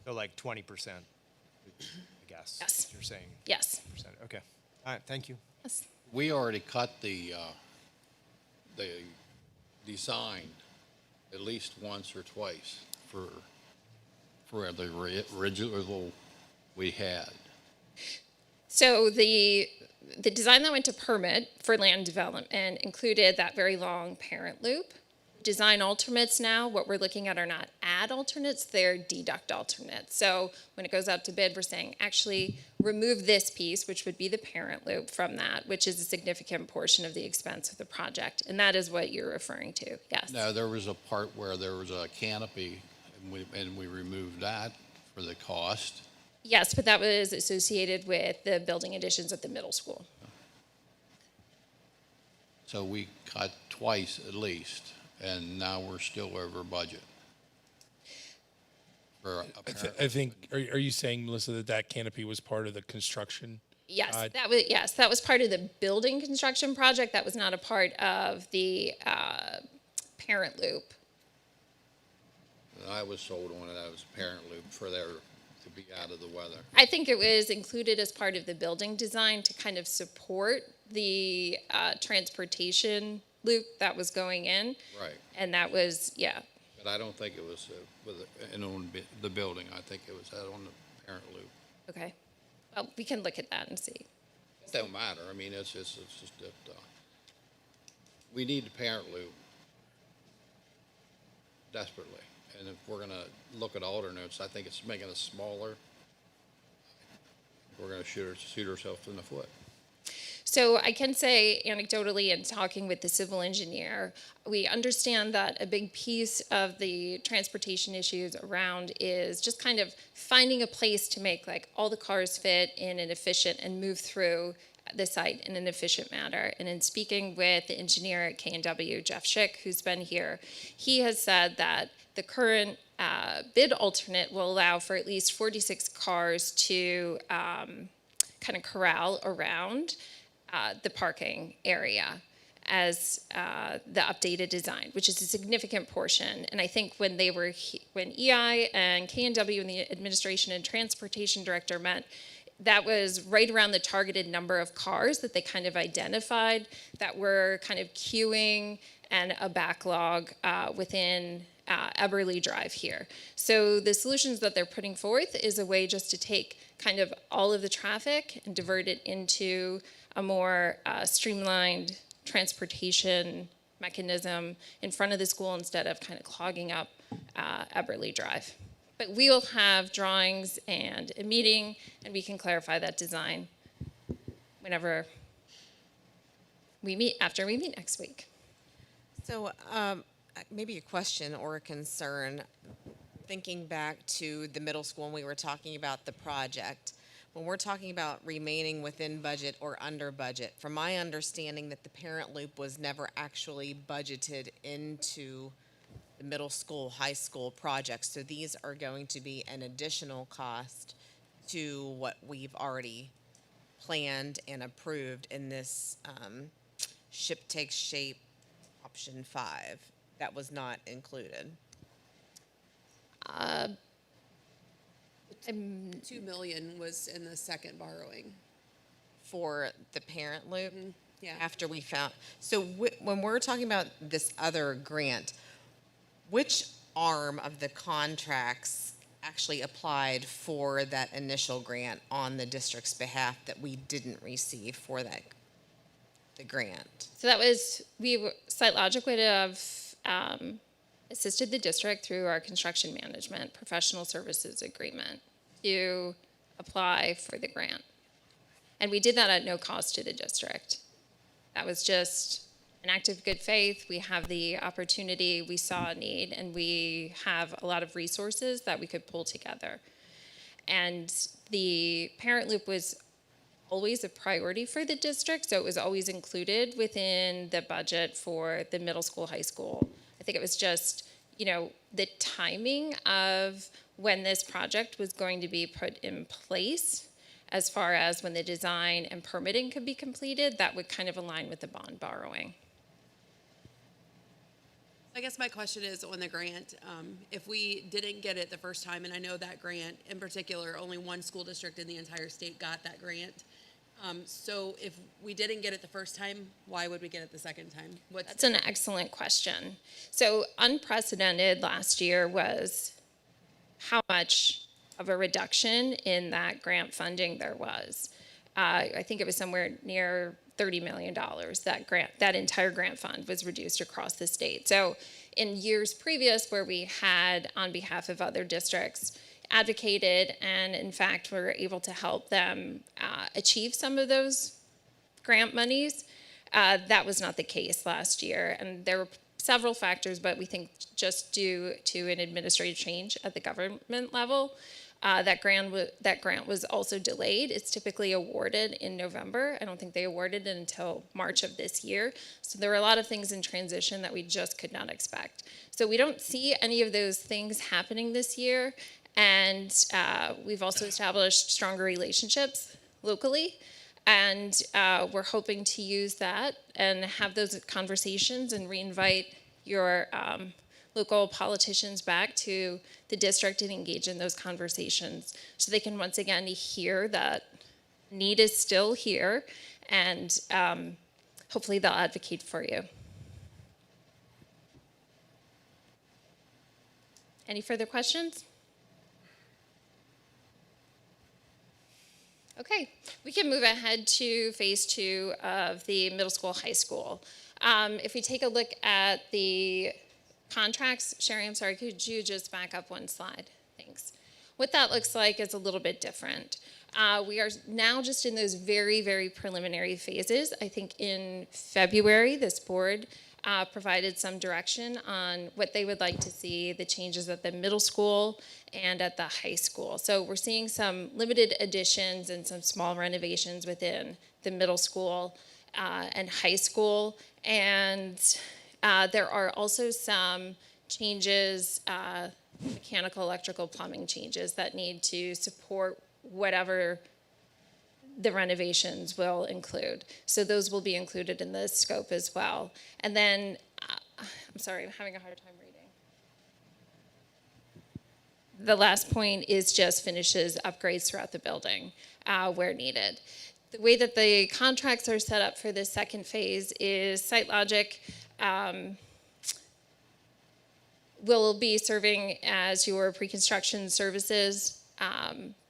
So like 20%, I guess. Yes. You're saying Yes. percent. Okay. All right. Thank you. Yes. We already cut the design at least once or twice for the original we had. So the design that went to permit for land development included that very long parent loop. Design alternates now, what we're looking at are not add alternates, they're deduct alternates. So when it goes out to bid, we're saying actually remove this piece, which would be the parent loop from that, which is a significant portion of the expense of the project. And that is what you're referring to, yes. Now, there was a part where there was a canopy, and we removed that for the cost. Yes, but that was associated with the building additions at the middle school. So we cut twice at least, and now we're still over budget. For I think, are you saying, Melissa, that canopy was part of the construction? Yes, that was part of the building construction project. That was not a part of the parent loop. I was sold on it, I was parent loop for there to be out of the weather. I think it was included as part of the building design to kind of support the transportation loop that was going in. Right. And that was, yeah, But I don't think it was on the building. I think it was out on the parent loop. okay. Well, we can look at that and see. It don't matter. I mean, it's just that, we need the parent loop desperately. And if we're gonna look at alternates, I think it's making us smaller. We're gonna shoot ourselves in the foot. So I can say anecdotally in talking with the civil engineer, we understand that a big piece of the transportation issues around is just kind of finding a place to make like all the cars fit in an efficient and move through the site in an efficient manner. And in speaking with the engineer at K&W, Jeff Schick, who's been here, he has said that the current bid alternate will allow for at least 46 cars to kind of corral around the parking area as the updated design, which is a significant portion. And I think when when EI and K&W and the administration and transportation director met, that was right around the targeted number of cars that they kind of identified that were kind of queuing and a backlog within Eberly Drive here. So the solutions that they're putting forth is a way just to take kind of all of the traffic and divert it into a more streamlined transportation mechanism in front of the school instead of kind of clogging up Eberly Drive. But we will have drawings and a meeting, and we can clarify that design whenever we meet, after we meet next week. So maybe a question or a concern, thinking back to the middle school when we were talking about the project, when we're talking about remaining within budget or under budget, from my understanding that the parent loop was never actually budgeted into the middle school, high school projects. So these are going to be an additional cost to what we've already planned and approved in this Ship Takes Shape option 5. That was not included. 2 million was in the second borrowing. For the parent loop? Yeah. After we found, so when we're talking about this other grant, which arm of the contracts actually applied for that initial grant on the district's behalf that we didn't receive for that, the grant? So that was, SiteLogic would have assisted the district through our construction management professional services agreement to apply for the grant. And we did that at no cost to the district. That was just an act of good faith. We have the opportunity, we saw a need, and we have a lot of resources that we could pull together. And the parent loop was always a priority for the district, so it was always included within the budget for the middle school, high school. I think it was just, the timing of when this project was going to be put in place, as far as when the design and permitting could be completed, that would kind of align with the bond borrowing. I guess my question is on the grant, if we didn't get it the first time, and I know that grant in particular, only one school district in the entire state got that grant. So if we didn't get it the first time, why would we get it the second time? That's an excellent question. So unprecedented last year was how much of a reduction in that grant funding there was. I think it was somewhere near $30 million. That entire grant fund was reduced across the state. So in years previous where we had, on behalf of other districts, advocated and in fact were able to help them achieve some of those grant monies, that was not the case last year. And there were several factors, but we think just due to an administrative change at the government level, that grant was also delayed. It's typically awarded in November. I don't think they awarded it until March of this year. So there were a lot of things in transition that we just could not expect. So we don't see any of those things happening this year. And we've also established stronger relationships locally. And we're hoping to use that and have those conversations and reinvite your local politicians back to the district and engage in those conversations so they can once again hear that need is still here, and hopefully they'll advocate for you. Any further questions? Okay, we can move ahead to phase 2 of the middle school, high school. If we take a look at the contracts, Sherry, I'm sorry, could you just back up one slide? Thanks. What that looks like is a little bit different. We are now just in those very, very preliminary phases. I think in February, this board provided some direction on what they would like to see, the changes at the middle school and at the high school. So we're seeing some limited additions and some small renovations within the middle school and high school. And there are also some changes, mechanical, electrical, plumbing changes that need to support whatever the renovations will include. So those will be included in the scope as well. And then, I'm sorry, I'm having a hard time reading. The last point is just finishes, upgrades throughout the building where needed. The way that the contracts are set up for this second phase is SiteLogic will be serving as your pre-construction services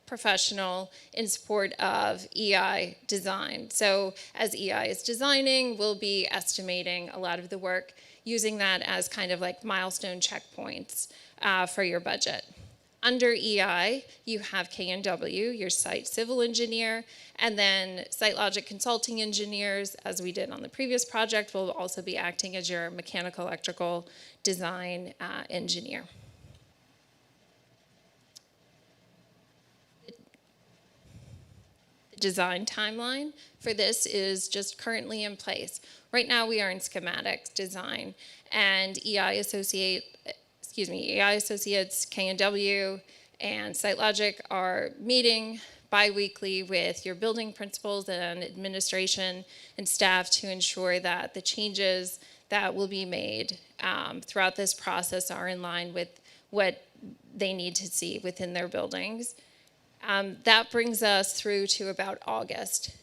professional in support of EI design. So as EI is designing, we'll be estimating a lot of the work, using that as kind of like milestone checkpoints for your budget. Under EI, you have K&W, your site civil engineer, and then SiteLogic consulting engineers, as we did on the previous project, will also be acting as your mechanical electrical design engineer. The design timeline for this is just currently in place. Right now we are in schematic design, and EI Associates, K&W, and SiteLogic are meeting bi-weekly with your building principals and administration and staff to ensure that the changes that will be made throughout this process are in line with what they need to see within their buildings. That brings us through to about August.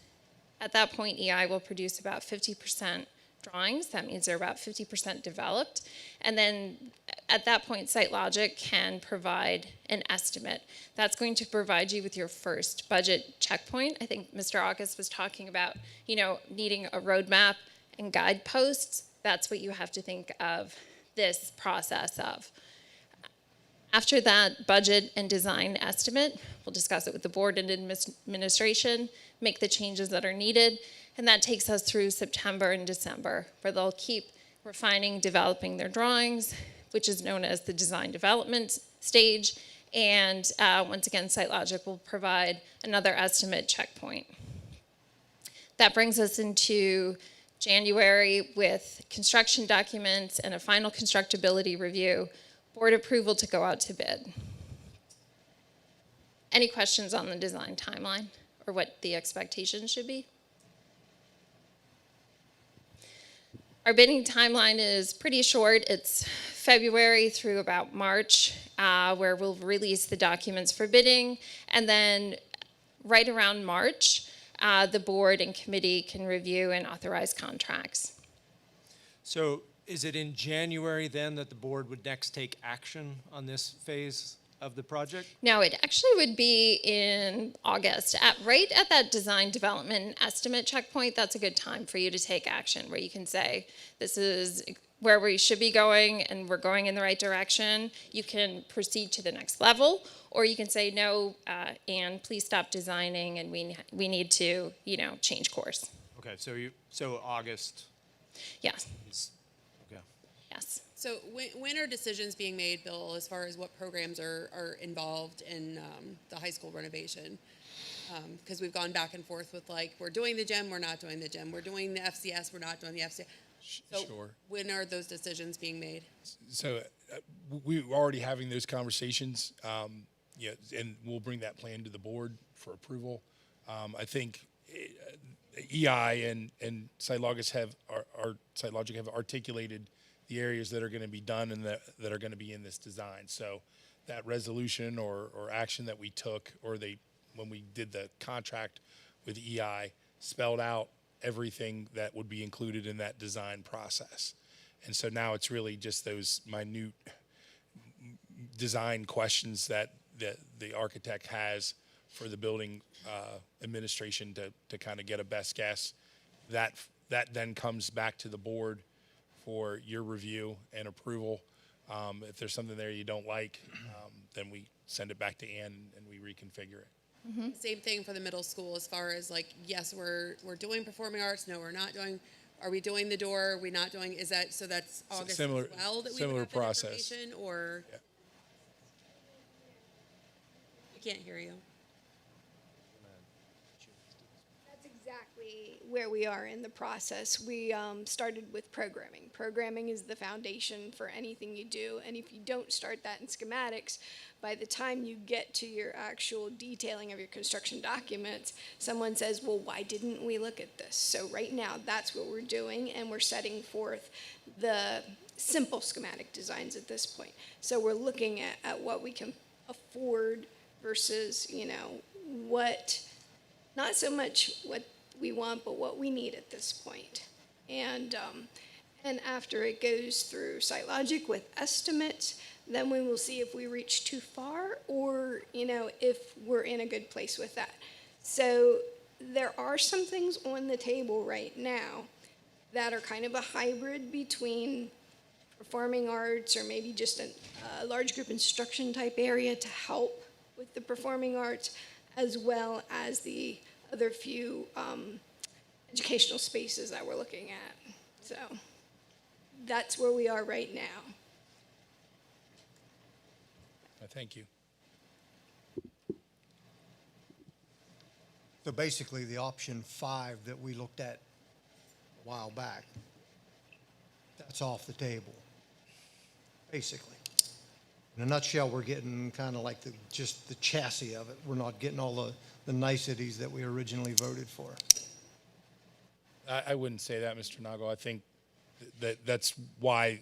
At that point, EI will produce about 50% drawings. That means they're about 50% developed. And then at that point, SiteLogic can provide an estimate. That's going to provide you with your first budget checkpoint. I think Mr. August was talking about, needing a roadmap and guideposts. That's what you have to think of this process of. After that budget and design estimate, we'll discuss it with the board and administration, make the changes that are needed, and that takes us through September and December, where they'll keep refining, developing their drawings, which is known as the design development stage. And once again, SiteLogic will provide another estimate checkpoint. That brings us into January with construction documents and a final constructability review, board approval to go out to bid. Any questions on the design timeline or what the expectations should be? Our bidding timeline is pretty short. It's February through about March, where we'll release the documents for bidding. And then right around March, the board and committee can review and authorize contracts. So is it in January then that the board would next take action on this phase of the project? No, it actually would be in August. Right at that design development estimate checkpoint, that's a good time for you to take action, where you can say, this is where we should be going and we're going in the right direction. You can proceed to the next level, or you can say, no, Anne, please stop designing and we need to, change course. Okay, so August Yes, is, okay. yes. So when are decisions being made, Bill, as far as what programs are involved in the high school renovation? Because we've gone back and forth with we're doing the gym, we're not doing the gym. We're doing the FCS, we're not doing the FCS. So Sure. when are those decisions being made? So we're already having those conversations, and we'll bring that plan to the board for approval. I think EI and SiteLogic have articulated the areas that are going to be done and that are going to be in this design. So that resolution or action that we took, when we did the contract with EI, spelled out everything that would be included in that design process. And so now it's really just those minute design questions that the architect has for the building administration to kind of get a best guess. That then comes back to the board for your review and approval. If there's something there you don't like, then we send it back to Ann and we reconfigure it. Same thing for the middle school as far as like, yes, we're doing performing arts. No, we're not doing. Are we doing the door? Are we not doing? Is that so? That's August similar- as well. That we similar would have that process. information, or Yeah. I can't hear you. That's exactly where we are in the process. We started with programming. Programming is the foundation for anything you do, and if you don't start that in schematics, by the time you get to your actual detailing of your construction documents, someone says, well, why didn't we look at this? So right now, that's what we're doing, and we're setting forth the simple schematic designs at this point. So we're looking at what we can afford versus, what, not so much what we want, but what we need at this point. And after it goes through SiteLogic with estimates, then we will see if we reach too far or, if we're in a good place with that. So there are some things on the table right now that are kind of a hybrid between performing arts or maybe just a large group instruction type area to help with the performing arts, as well as the other few educational spaces that we're looking at. So that's where we are right now. Thank you. So basically, the option 5 that we looked at a while back, that's off the table, basically. In a nutshell, we're getting kind of like just the chassis of it. We're not getting all the niceties that we originally voted for. I wouldn't say that, Mr. Nago. I think that's why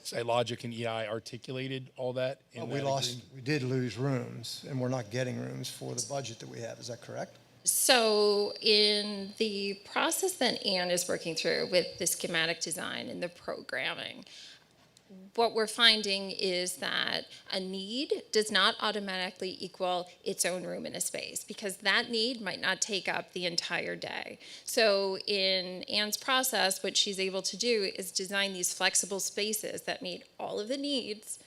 SiteLogic and EI articulated all that. in that agreement. We did lose rooms, and we're not getting rooms for the budget that we have. Is that correct? So in the process that Anne is working through with the schematic design and the programming, what we're finding is that a need does not automatically equal its own room in a space, because that need might not take up the entire day. So in Anne's process, what she's able to do is design these flexible spaces that meet all of the needs,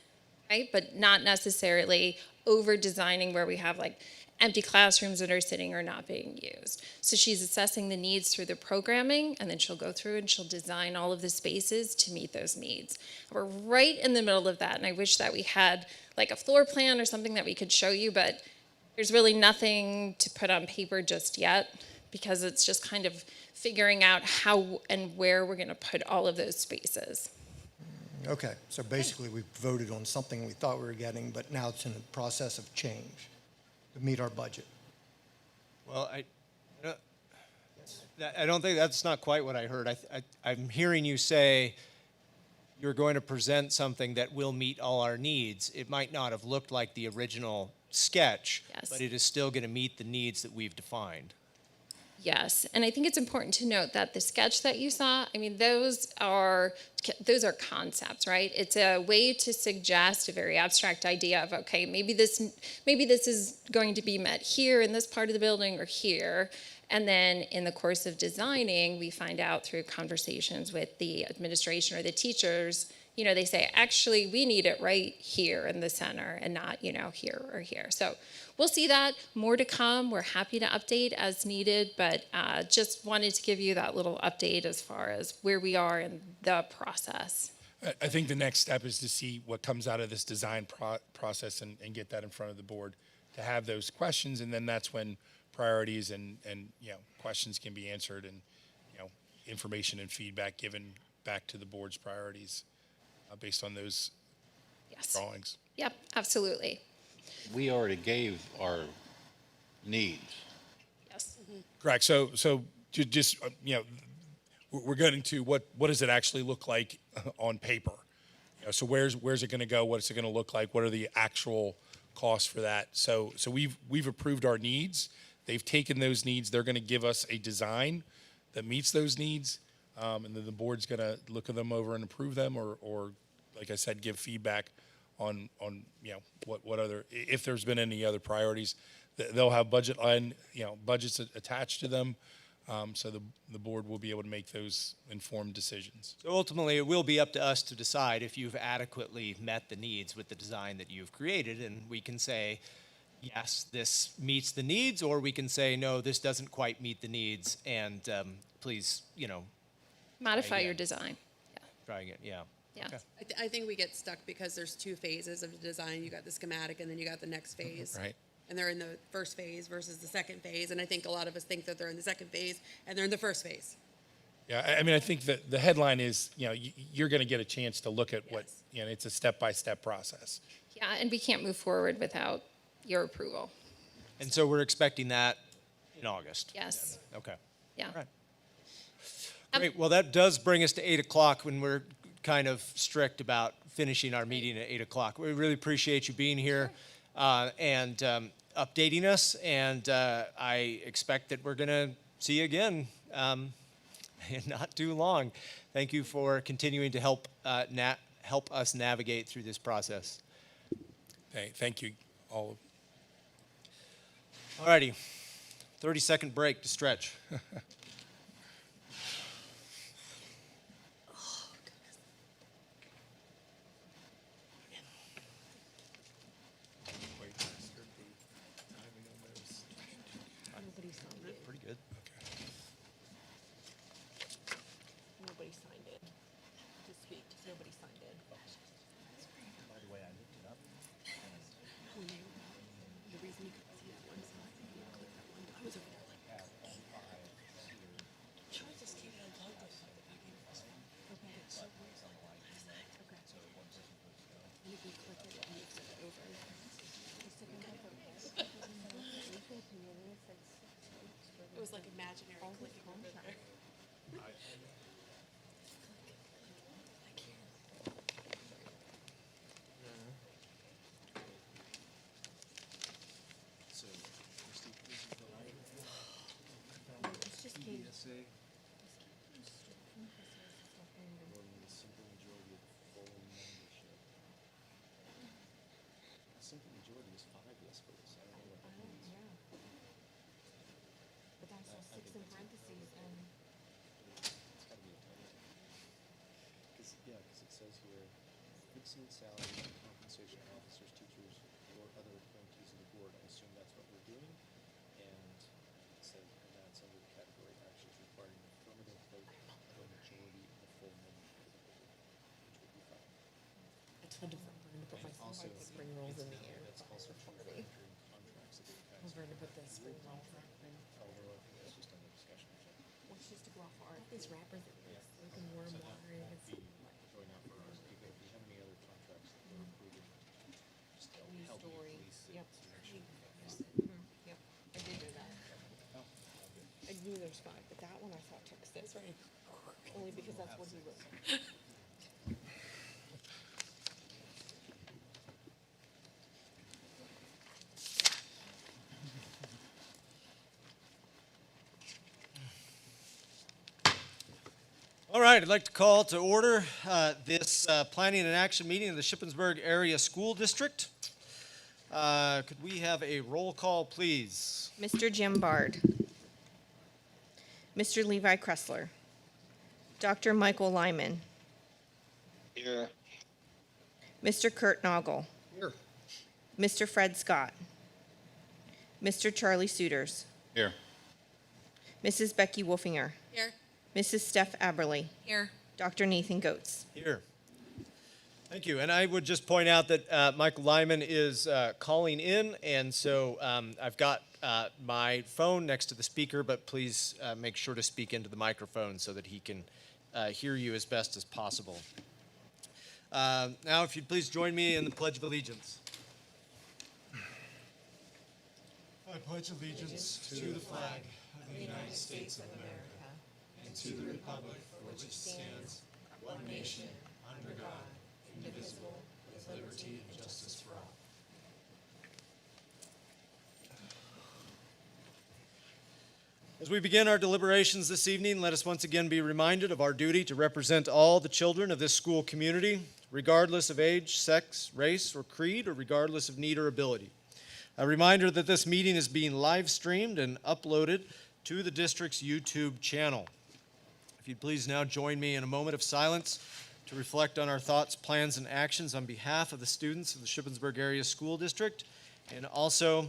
right? But not necessarily over designing where we have like empty classrooms that are sitting or not being used. So she's assessing the needs through the programming, and then she'll go through and she'll design all of the spaces to meet those needs. We're right in the middle of that, and I wish that we had like a floor plan or something that we could show you, but there's really nothing to put on paper just yet, because it's just kind of figuring out how and where we're gonna put all of those spaces. Okay, so basically, we voted on something we thought we were getting, but now it's in the process of change to meet our budget. Well, I don't think that's not quite what I heard. I'm hearing you say you're going to present something that will meet all our needs. It might not have looked like the original sketch, Yes. but it is still going to meet the needs that we've defined. Yes, and I think it's important to note that the sketch that you saw, I mean, those are concepts, right? It's a way to suggest a very abstract idea of, okay, maybe this is going to be met here in this part of the building or here. And then in the course of designing, we find out through conversations with the administration or the teachers, they say, actually, we need it right here in the center and not, here or here. So we'll see that. More to come. We're happy to update as needed, but just wanted to give you that little update as far as where we are in the process. I think the next step is to see what comes out of this design process and get that in front of the board, to have those questions, and then that's when priorities and questions can be answered, and information and feedback given back to the board's priorities based on those Yes. drawings. Yep, absolutely. We already gave our needs. Yes. Correct. So just we're getting to what does it actually look like on paper? So where's it going to go? What's it going to look like? What are the actual costs for that? So we've approved our needs. They've taken those needs. They're going to give us a design that meets those needs, and then the board's going to look at them over and approve them, or like I said, give feedback on what other, if there's been any other priorities. they'll have budgets attached to them. So the board will be able to make those informed decisions. So ultimately, it will be up to us to decide if you've adequately met the needs with the design that you've created, and we can say, yes, this meets the needs, or we can say, no, this doesn't quite meet the needs, and please, Modify your again. design. try again, yeah. Yeah. Okay. I think we get stuck because there's two phases of the design. You got the schematic and then you got the next phase. Right. And they're in the first phase versus the second phase. And I think a lot of us think that they're in the second phase and they're in the first phase. Yeah, I mean, I think that the headline is, you're going to get a chance to look at what, Yes. it's a step-by-step process. Yeah, and we can't move forward without your approval. And so we're expecting that in August? Yes. then. Okay. Yeah. All right. Great. Well, that does bring us to 8 o'clock when we're kind of strict about finishing our meeting at 8 o'clock. We really appreciate you being here and updating us. And I expect that we're going to see you again in not too long. Thank you for continuing to help us navigate through this process. Thank you all. All righty. 30-second break to stretch. Pretty good. Nobody signed in to speak. Nobody signed in. By the way, I looked it up. The reason you couldn't see that one slide, you click that one. I was over there like, should I just keep it unplugged or plug it back in? Okay. So okay. And if you click it, and you flip it over. It was like imaginary clicking over there. But that's all six in parentheses and. Because it says here, fixing salary and compensation of officers, teachers, or other appointees of the board. I assume that's what we're doing. And it says, and that's under the category actions requiring an affirmative vote of a majority of the full membership of the board, which would be fine. I told to put my Also, spring rolls in the air. that's also true for entering contracts that they've passed. We're gonna put the spring rolls in. However, I think that's just under discussion. Well, it's just to go off art. These wrappers that we can warm water in. It's Going out for ours, if we have any other contracts that we're approving, just help me story. police it Yep. to make sure we have that. Yep, I did do that. I knew there's five, but that one I thought took six. Right. Only because that's what he was. All right, I'd like to call to order this planning and action meeting of the Shippensburg Area School District. Could we have a roll call, please? Mr. Jim Bard. Mr. Levi Kressler. Dr. Michael Lyman. Here. Mr. Kurt Noggle. Here. Mr. Fred Scott. Mr. Charlie Suiters. Here. Mrs. Becky Wolfinger. Here. Mrs. Steph Aberly. Here. Dr. Nathan Goetz. Here. Thank you. And I would just point out that Michael Lyman is calling in, and so I've got my phone next to the speaker, but please make sure to speak into the microphone so that he can hear you as best as possible. Now, if you'd please join me in the Pledge of Allegiance. I pledge allegiance to the flag of the United States of America and to the republic for which it stands, one nation, under God, indivisible, with liberty and justice for all. As we begin our deliberations this evening, let us once again be reminded of our duty to represent all the children of this school community, regardless of age, sex, race, or creed, or regardless of need or ability. A reminder that this meeting is being live streamed and uploaded to the district's YouTube channel. If you'd please now join me in a moment of silence to reflect on our thoughts, plans, and actions on behalf of the students of the Shippensburg Area School District, and also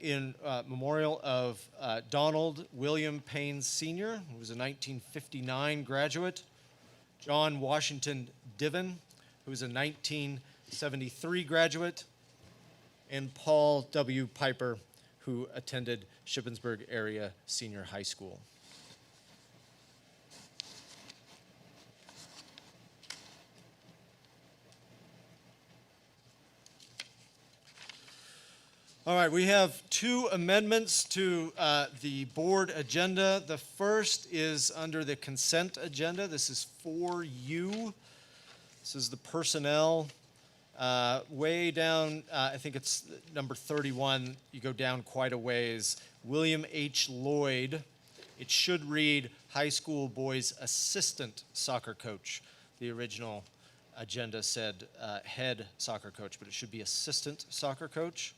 in memorial of Donald William Payne Sr., who was a 1959 graduate, John Washington Diven, who was a 1973 graduate, and Paul W. Piper, who attended Shippensburg Area Senior High School. All right, we have two amendments to the board agenda. The first is under the consent agenda. This is 4U. This is the personnel. Way down, I think it's number 31. You go down quite a ways. William H. Lloyd. It should read high school boys assistant soccer coach. The original agenda said head soccer coach, but it should be assistant soccer coach.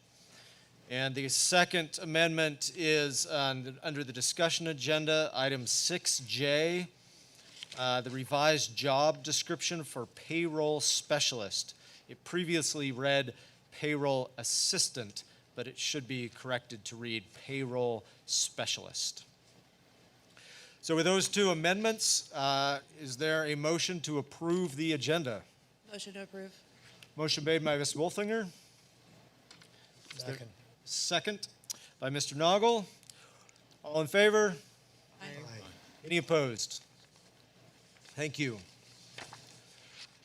And the second amendment is under the discussion agenda, item 6J, the revised job description for payroll specialist. It previously read payroll assistant, but it should be corrected to read payroll specialist. So with those two amendments, is there a motion to approve the agenda? Motion to approve. Motion made by Ms. Wolfinger. Second. Second by Mr. Noggle. All in favor? Aye. Any opposed? Thank you.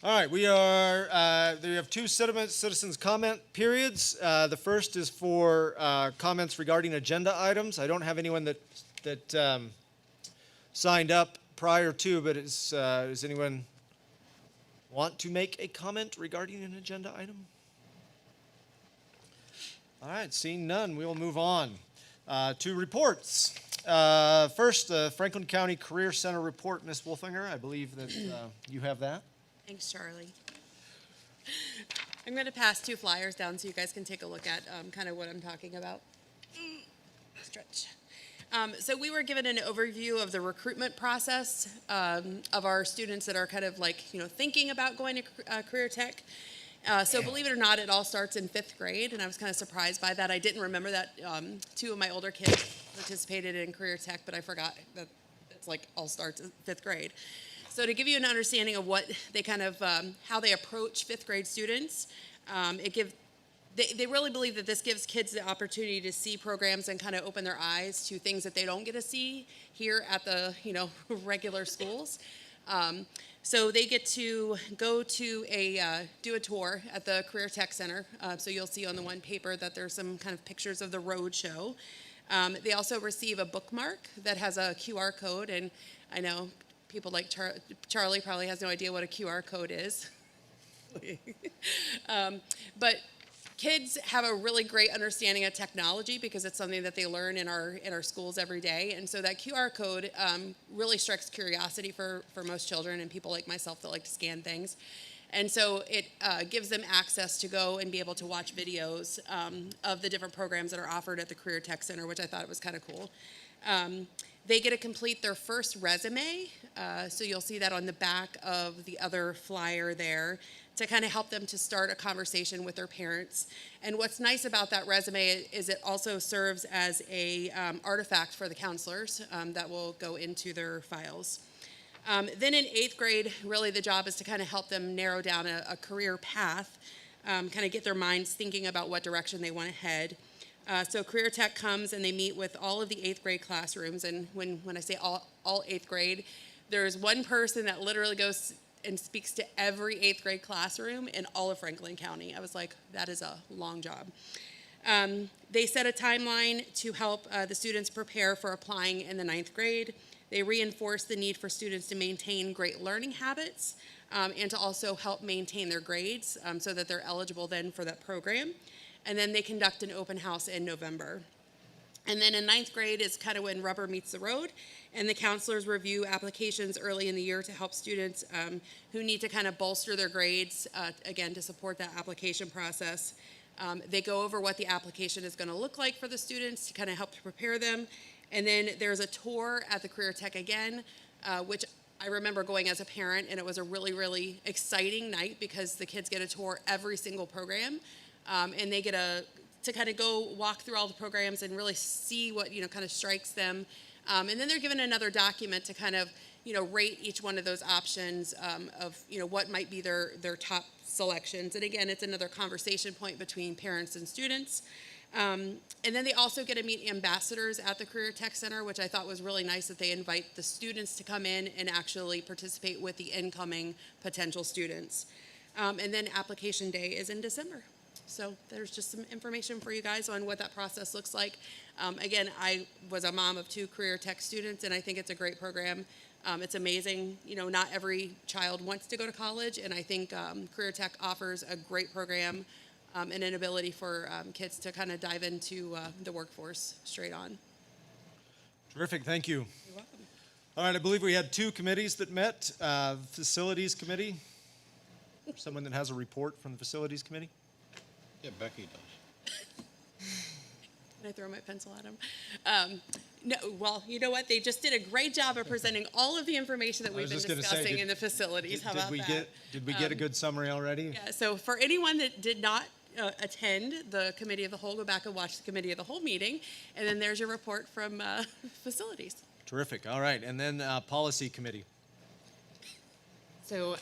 All right, we have two citizens' comment periods. The first is for comments regarding agenda items. I don't have anyone that signed up prior to, but does anyone want to make a comment regarding an agenda item? All right, seeing none, we will move on to reports. First, the Franklin County Career Center report, Ms. Wolfinger. I believe that you have that. Thanks, Charlie. I'm going to pass two flyers down so you guys can take a look at kind of what I'm talking about. Stretch. So we were given an overview of the recruitment process of our students that are kind of like, thinking about going to career tech. So believe it or not, it all starts in 5th grade, and I was kind of surprised by that. I didn't remember that two of my older kids participated in career tech, but I forgot that it's like all starts in 5th grade. So to give you an understanding of what they kind of, how they approach 5th grade students, they really believe that this gives kids the opportunity to see programs and kind of open their eyes to things that they don't get to see here at the, regular schools. So they get to go to do a tour at the Career Tech Center. So you'll see on the one paper that there's some kind of pictures of the road show. They also receive a bookmark that has a QR code, and I know people like Charlie probably has no idea what a QR code is. But kids have a really great understanding of technology because it's something that they learn in our schools every day. And so that QR code really strikes curiosity for most children and people like myself that like to scan things. And so it gives them access to go and be able to watch videos of the different programs that are offered at the Career Tech Center, which I thought was kind of cool. They get to complete their first resume. So you'll see that on the back of the other flyer there, to kind of help them to start a conversation with their parents. And what's nice about that resume is it also serves as a artifact for the counselors that will go into their files. Then in 8th grade, really the job is to kind of help them narrow down a career path, kind of get their minds thinking about what direction they want to head. So Career Tech comes and they meet with all of the 8th grade classrooms. And when I say all 8th grade, there's one person that literally goes and speaks to every 8th grade classroom in all of Franklin County. I was like, that is a long job. They set a timeline to help the students prepare for applying in the 9th grade. They reinforce the need for students to maintain great learning habits and to also help maintain their grades so that they're eligible then for that program. And then they conduct an open house in November. And then in 9th grade is kind of when rubber meets the road, and the counselors review applications early in the year to help students who need to kind of bolster their grades, again, to support that application process. They go over what the application is going to look like for the students to kind of help to prepare them. And then there's a tour at the Career Tech again, which I remember going as a parent, and it was a really, really exciting night because the kids get a tour every single program, and they get to kind of go walk through all the programs and really see what, kind of strikes them. And then they're given another document to kind of, rate each one of those options of, what might be their top selections. And again, it's another conversation point between parents and students. And then they also get to meet ambassadors at the Career Tech Center, which I thought was really nice that they invite the students to come in and actually participate with the incoming potential students. And then application day is in December. So there's just some information for you guys on what that process looks like. Again, I was a mom of 2 Career Tech students, and I think it's a great program. It's amazing. Not every child wants to go to college, and I think Career Tech offers a great program and an ability for kids to kind of dive into the workforce straight on. Terrific, thank you. You're welcome. All right, I believe we had 2 committees that met. Facilities Committee, someone that has a report from the Facilities Committee? Yeah, Becky does. Can I throw my pencil at him? No, well, you know what? They just did a great job of presenting all of the information that I we've was been just gonna say, discussing did- in the facilities. How about that? Did we get a good summary already? Yeah, so for anyone that did not attend the Committee of the Whole, go back and watch the Committee of the Whole meeting, and then there's your report from facilities. Terrific, all right, and then Policy Committee. So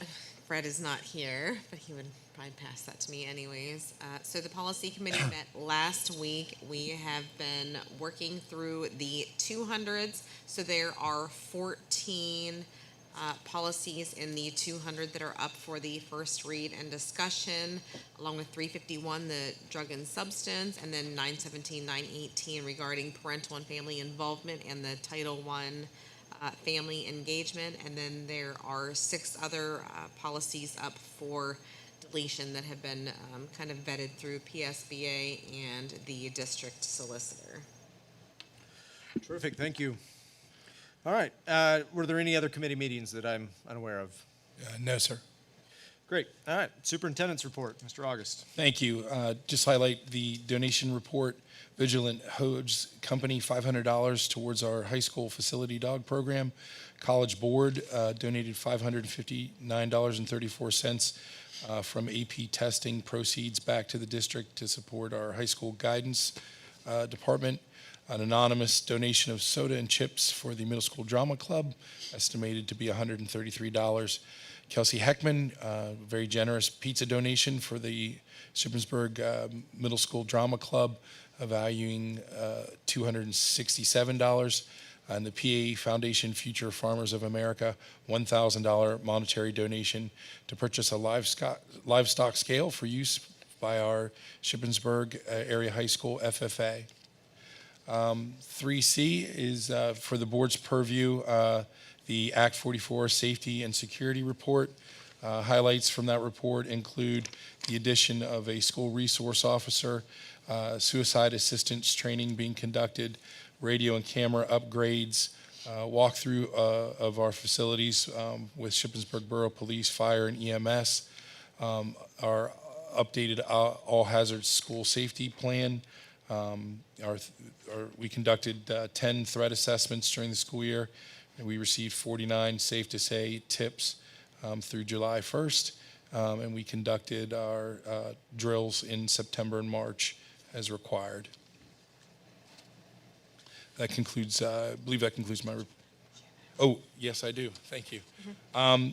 Fred is not here, but he would probably pass that to me anyways. So the policy committee met last week. We have been working through the 200s. So there are 14 policies in the 200 that are up for the first read and discussion, along with 351, the drug and substance, and then 917, 918 regarding parental and family involvement, and the Title I family engagement. And then there are 6 other policies up for deletion that have been kind of vetted through PSBA and the district solicitor. Terrific, thank you. All right, were there any other committee meetings that I'm unaware of? No, sir. Great, all right, Superintendent's report, Mr. August. Thank you. Just highlight the donation report. Vigilant Hose Company, $500 towards our high school facility dog program. College Board donated $559.34 from AP testing proceeds back to the district to support our high school guidance department. An anonymous donation of soda and chips for the middle school drama club, estimated to be $133. Kelsey Heckman, very generous pizza donation for the Shippensburg Middle School Drama Club, valuing $267. And the PA Foundation Future Farmers of America, $1,000 monetary donation to purchase a livestock scale for use by our Shippensburg Area High School FFA. 3C is for the board's purview, the Act 44 Safety and Security Report. Highlights from that report include the addition of a school resource officer, suicide assistance training being conducted, radio and camera upgrades, walkthrough of our facilities with Shippensburg Borough Police, Fire, and EMS, our updated all hazards school safety plan. We conducted 10 threat assessments during the school year, and we received 49 safe to say tips through July 1st, and we conducted our drills in September and March as required. That concludes, I believe that concludes my report. Oh, yes, I do. Thank you.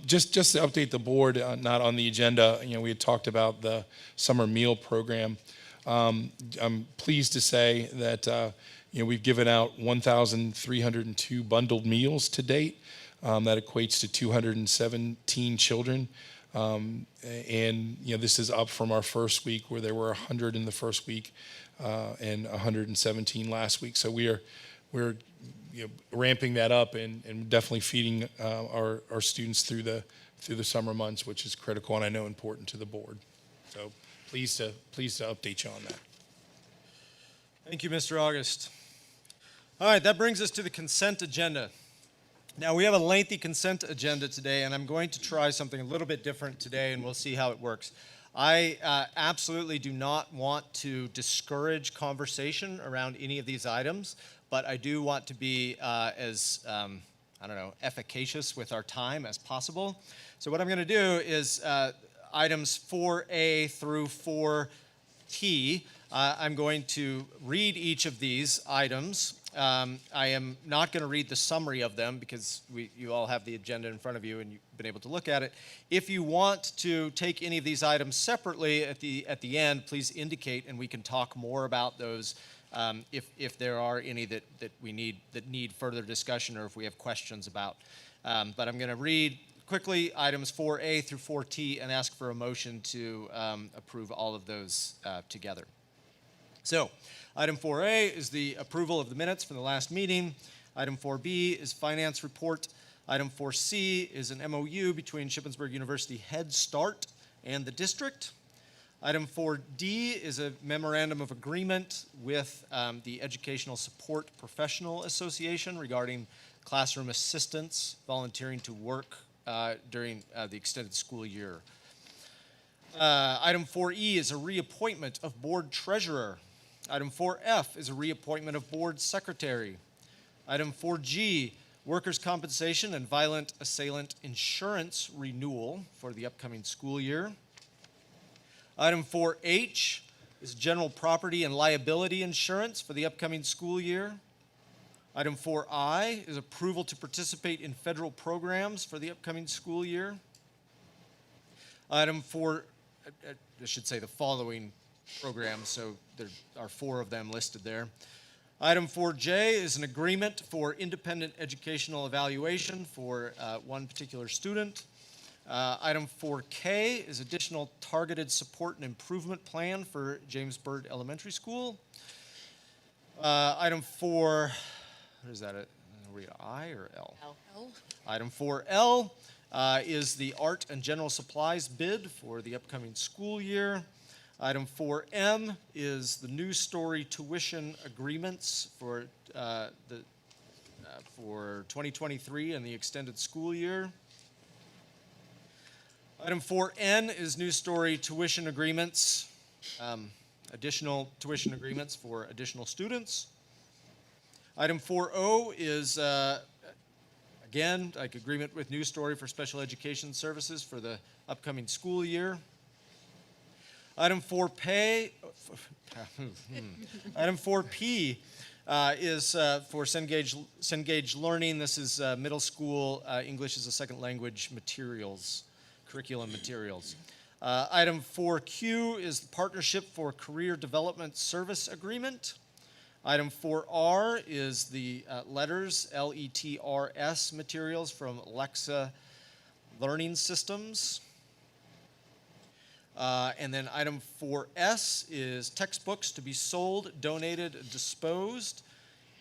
Just to update the board, not on the agenda, we had talked about the summer meal program. I'm pleased to say that we've given out 1,302 bundled meals to date. That equates to 217 children. And this is up from our first week, where there were 100 in the first week and 117 last week. So we're ramping that up and definitely feeding our students through the summer months, which is critical and I know important to the board. So pleased to update you on that. Thank you, Mr. August. All right, that brings us to the consent agenda. Now, we have a lengthy consent agenda today, and I'm going to try something a little bit different today, and we'll see how it works. I absolutely do not want to discourage conversation around any of these items, but I do want to be as, efficacious with our time as possible. So what I'm going to do is items 4A through 4T, I'm going to read each of these items. I am not going to read the summary of them because you all have the agenda in front of you and you've been able to look at it. If you want to take any of these items separately at the end, please indicate and we can talk more about those if there are any that need further discussion or if we have questions about. But I'm going to read quickly items 4A through 4T and ask for a motion to approve all of those together. So, item 4A is the approval of the minutes from the last meeting. Item 4B is finance report. Item 4C is an MOU between Shippensburg University Head Start and the district. Item 4D is a memorandum of agreement with the Educational Support Professional Association regarding classroom assistants volunteering to work during the extended school year. Item 4E is a reappointment of board treasurer. Item 4F is a reappointment of board secretary. Item 4G, workers' compensation and violent assailant insurance renewal for the upcoming school year. Item 4H is general property and liability insurance for the upcoming school year. Item 4I is approval to participate in federal programs for the upcoming school year. Item 4, I should say the following programs, so there are 4 of them listed there. Item 4J is an agreement for independent educational evaluation for one particular student. Item 4K is additional targeted support and improvement plan for James Byrd Elementary School. Item 4, what is that? Are we I or L? L. Item 4L is the art and general supplies bid for the upcoming school year. Item 4M is the new story tuition agreements for 2023 and the extended school year. Item 4N is new story tuition agreements, additional tuition agreements for additional students. Item 4O is, again, like agreement with New Story for special education services for the upcoming school year. Item 4P, item 4P is for Cengage Learning. This is middle school English as a second language materials, curriculum materials. Item 4Q is the Partnership for Career Development Service Agreement. Item 4R is the letters, LETRS materials from Lexa Learning Systems. And then item 4S is textbooks to be sold, donated, disposed.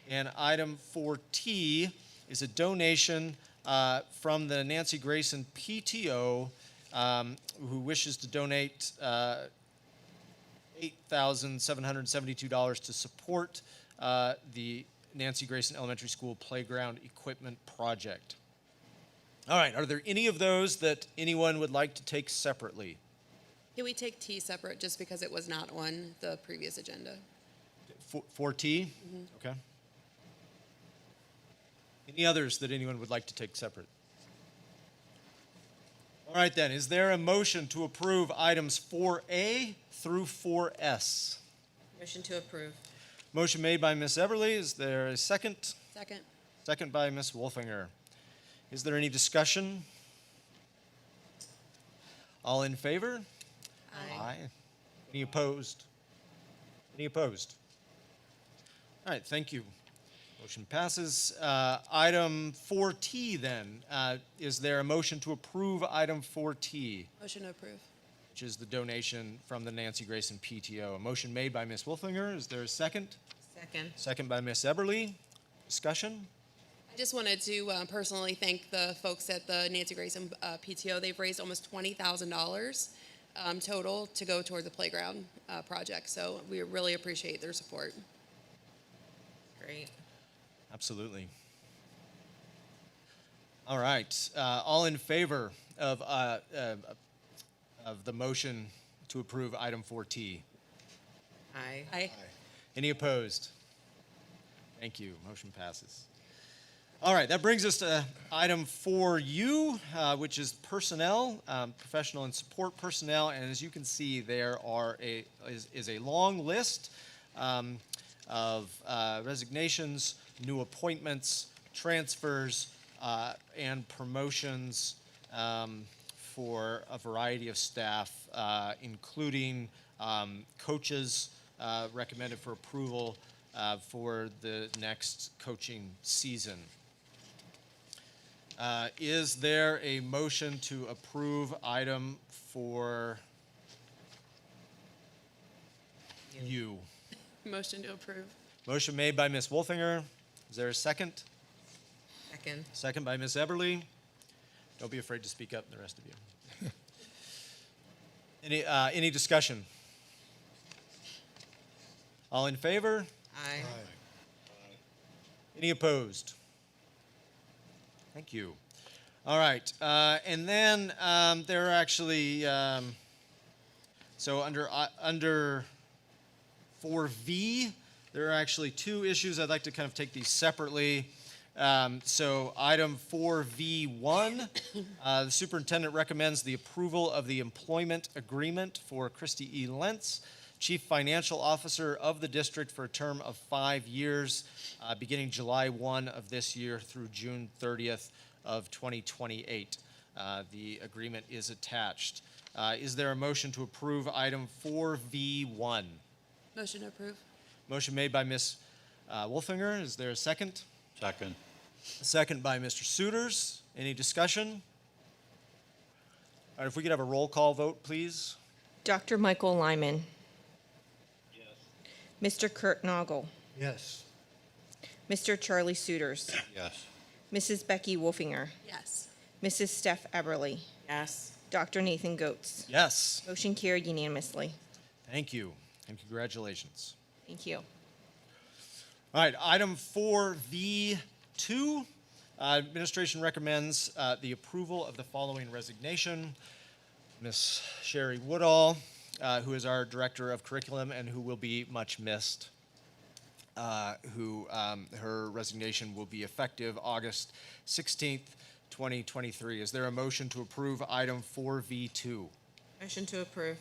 And item 4T is a donation from the Nancy Grayson PTO who wishes to donate $8,772 to support the Nancy Grayson Elementary School Playground Equipment Project. All right, are there any of those that anyone would like to take separately? Can we take T separate just because it was not on the previous agenda? 4T? Okay. Any others that anyone would like to take separate? All right then, is there a motion to approve items 4A through 4S? Motion to approve. Motion made by Ms. Everly. Is there a second? Second. Second by Ms. Wolfinger. Is there any discussion? All in favor? Aye. Any opposed? Any opposed? All right, thank you. Motion passes. Item 4T then. Is there a motion to approve item 4T, Motion to approve. which is the donation from the Nancy Grayson PTO? A motion made by Ms. Wolfinger. Is there a second? Second. Second by Ms. Eberly. Discussion? I just wanted to personally thank the folks at the Nancy Grayson PTO. They've raised almost $20,000 total to go toward the playground project. So we really appreciate their support. Great. Absolutely. All right. All in favor of the motion to to approve item 4T? Aye. Aye. Any opposed? Thank you. Motion passes. All right, that brings us to item 4U, which is personnel, professional and support personnel. And as you can see, there is a long list of resignations, new appointments, transfers, and promotions for a variety of staff, including coaches recommended for approval for the next coaching season. Is there a motion to approve item 4U? Motion to approve. Motion made by Ms. Wolfinger. Is there a second? Second. Second by Ms. Eberly. Don't be afraid to speak up, the rest of you. Any discussion? All in favor? Aye. Any opposed? Thank you. All right, and then there are actually, so under 4V, there are actually two issues. I'd like to kind of take these separately. So item 4V1, the superintendent recommends the approval of the employment agreement for Christy E. Lentz, Chief Financial Officer of the district for a term of 5 years, beginning July 1 of this year through June 30th of 2028. The agreement is attached. Is there a motion to approve item 4V1? Motion to approve. Motion made by Ms. Wolfinger. Is there a second? Second. A second by Mr. Suiters. Any discussion? All right, if we could have a roll call vote, please. Dr. Michael Lyman. Mr. Kurt Noggle. Yes. Mr. Charlie Suiters. Yes. Mrs. Becky Wolfinger. Yes. Mrs. Steph Eberly. Yes. Dr. Nathan Goetz. Yes. Motion carried unanimously. Thank you, and congratulations. Thank you. All right, item 4V2. Administration recommends the approval of the following resignation. Ms. Sherry Woodall, who is our Director of Curriculum and who will be much missed, her resignation will be effective August 16th, 2023. Is there a motion to approve item 4V2? Motion to approve.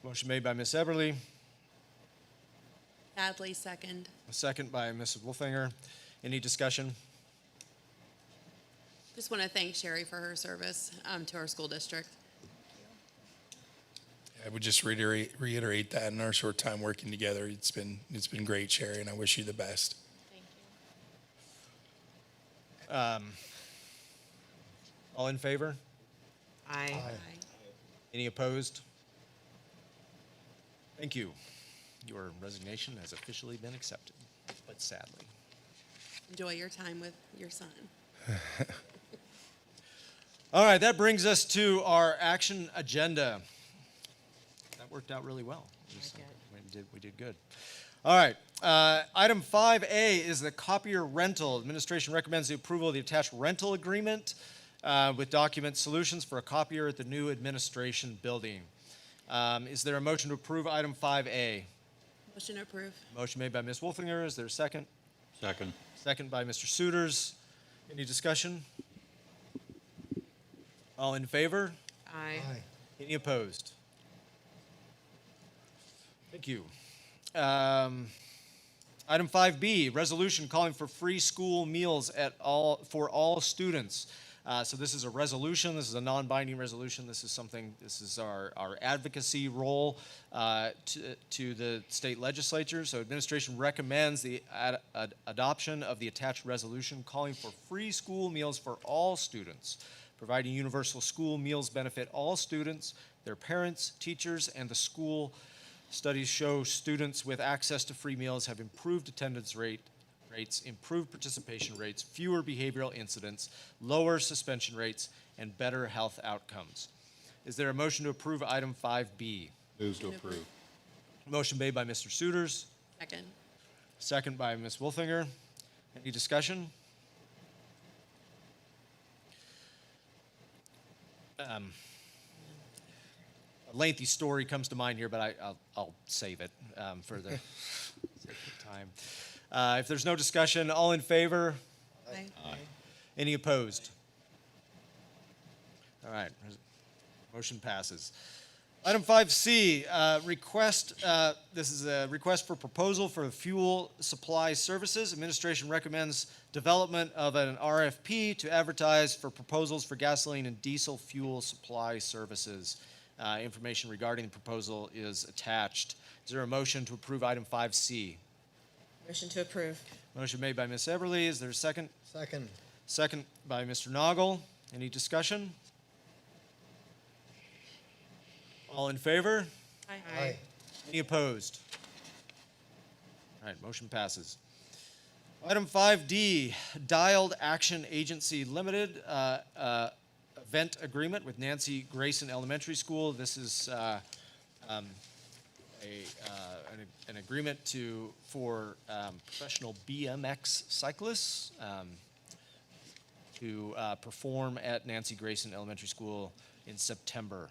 Motion made by Ms. Eberly, Sadly, second. a second by Ms. Wolfinger. Any discussion? Just want to thank Sherry for her service to our school district. I would just reiterate that in our short time working together, it's been great, Sherry, and I wish you the best. Thank you. All in favor? Aye. Aye. Any opposed? Thank you. Your resignation has officially been accepted, but sadly. Enjoy your time with your son. All right, that brings us to our action agenda. That worked out really well. We did good. All right, item 5A is the copier rental. Administration recommends the approval of the attached rental agreement with Document Solutions for a copier at the new administration building. Is there a motion to approve item 5A? Motion to approve. Motion made by Ms. Wolfinger. Is there a second? Second. Second by Mr. Suiters. Any discussion? All in favor? Aye. Any opposed? Thank you. Item 5B, resolution calling for free school meals for all students. So this is a resolution. This is a non-binding resolution. This is our advocacy role to the state legislature. So administration recommends the adoption of the attached resolution calling for free school meals for all students, providing universal school meals benefit all students, their parents, teachers, and the school. Studies show students with access to free meals have improved attendance rates, improved participation rates, fewer behavioral incidents, lower suspension rates, and better health outcomes. Is there a motion to approve item 5B? Move to approve. Motion made by Mr. Suiters, Second. second by Ms. Wolfinger. Any discussion? lengthy story comes to mind here, but I'll save it for the sake of time. If there's no discussion, all in favor? Aye. Any opposed? All right, motion passes. Item 5C, this is a request for proposal for fuel supply services. Administration recommends development of an RFP to advertise for proposals for gasoline and diesel fuel supply services. Information regarding the proposal is attached. Is there a motion to approve item 5C? Motion to approve. Motion made by Ms. Eberly. Is there a second? Second. Second by Mr. Noggle. Any discussion? All in favor? Aye. Any opposed? All right, motion passes. Item 5D, Dialed Action Agency Limited, event agreement with Nancy Grayson Elementary School. This is an agreement for professional BMX cyclists to perform at Nancy Grayson Elementary School in September.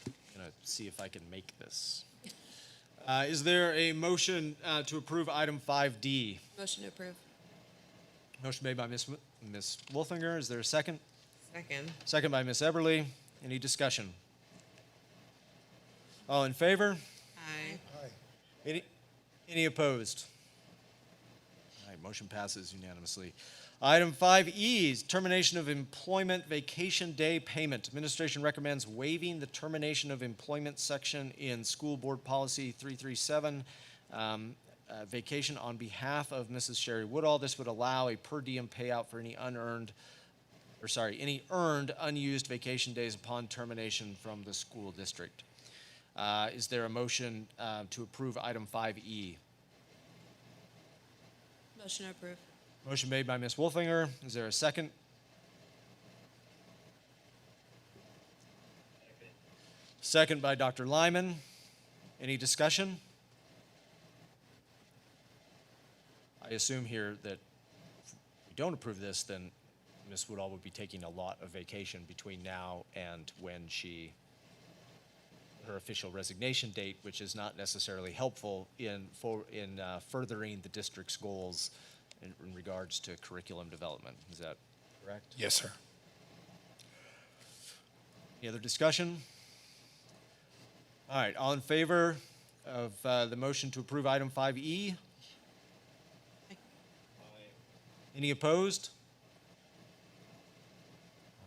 I'm gonna see if I can make this. Is there a motion to approve item 5D? Motion to approve. Motion made by Ms. Wolfinger. Is there a second? Second. Second by Ms. Eberly. Any discussion? All in favor? Aye. Any opposed? All right, motion passes unanimously. Item 5E is termination of employment vacation day payment. Administration recommends waiving the termination of employment section in School Board Policy 337, vacation on behalf of Mrs. Sherry Woodall. This would allow a per diem payout for any any earned unused vacation days upon termination from the school district. Is there a motion to approve item 5E? Motion to approve. Motion made by Ms. Wolfinger. Is there a second? Second by Dr. Lyman. Any discussion? I assume here that if we don't approve this, then Ms. Woodall would be taking a lot of vacation between now and when her official resignation date, which is not necessarily helpful in furthering the district's goals in regards to curriculum development. Is that correct? Yes, sir. Any other discussion? All right, all in favor of the motion to approve item 5E? Any opposed?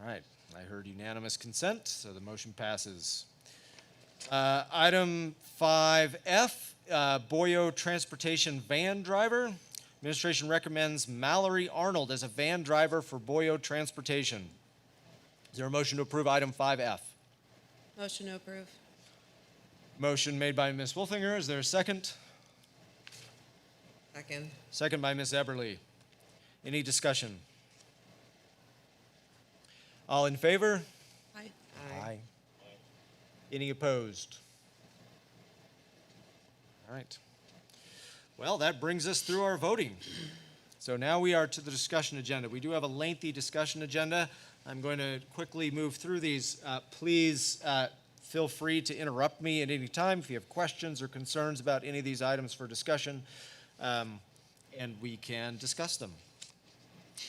All right, I heard unanimous consent, so the motion passes. Item 5F, Boyo Transportation van driver. Administration recommends Mallory Arnold as a van driver for Boyo Transportation. Is there a motion to approve item 5F? Motion to approve. Motion made by Ms. Wolfinger. Is there a second? Second. Second by Ms. Eberly. Any discussion? All in favor? Aye. Aye. Any opposed? All right. Well, that brings us through our voting. So now we are to the discussion agenda. We do have a lengthy discussion agenda. I'm going to quickly move through these. Please feel free to interrupt me at any time if you have questions or concerns about any of these items for discussion, and we can discuss them.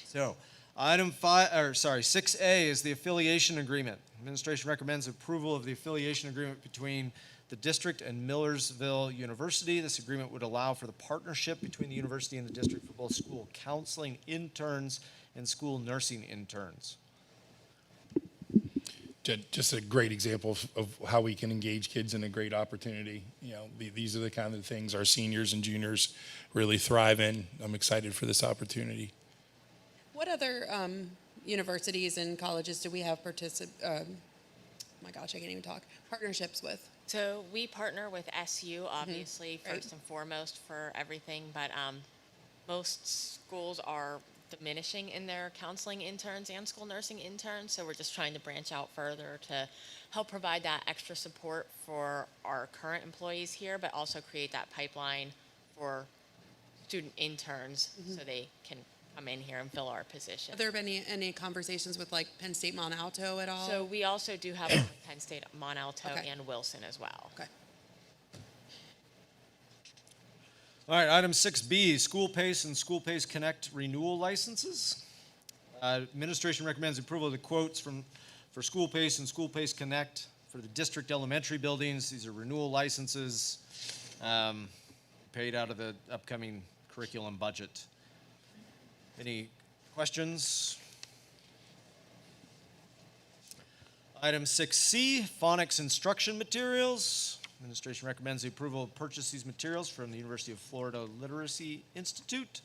So, 6A is the affiliation agreement. Administration recommends approval of the affiliation agreement between the district and Millersville University. This agreement would allow for the partnership between the university and the district for both school counseling interns and school nursing interns. Just a great example of how we can engage kids in a great opportunity. You know, these are the kind of things our seniors and juniors really thrive in. I'm excited for this opportunity. What other universities and colleges do we have partnerships with? So we partner with SU, obviously, first and foremost for everything, but most schools are diminishing in their counseling interns and school nursing interns, so we're just trying to branch out further to help provide that extra support for our current employees here, but also create that pipeline for student interns so they can come in here and fill our position. Have there been any conversations with like Penn State Mont Alto at all? So we also do have one with Penn State, Mont Alto, Okay. and Wilson as well. Okay. All right, item 6B, School Pace and School Pace Connect renewal licenses. Administration recommends approval of the quotes for School Pace and School Pace Connect for the district elementary buildings. These are renewal licenses paid out of the upcoming curriculum budget. Any questions? Item 6C, phonics instruction materials. Administration recommends the approval of purchase these materials from the University of Florida Literacy Institute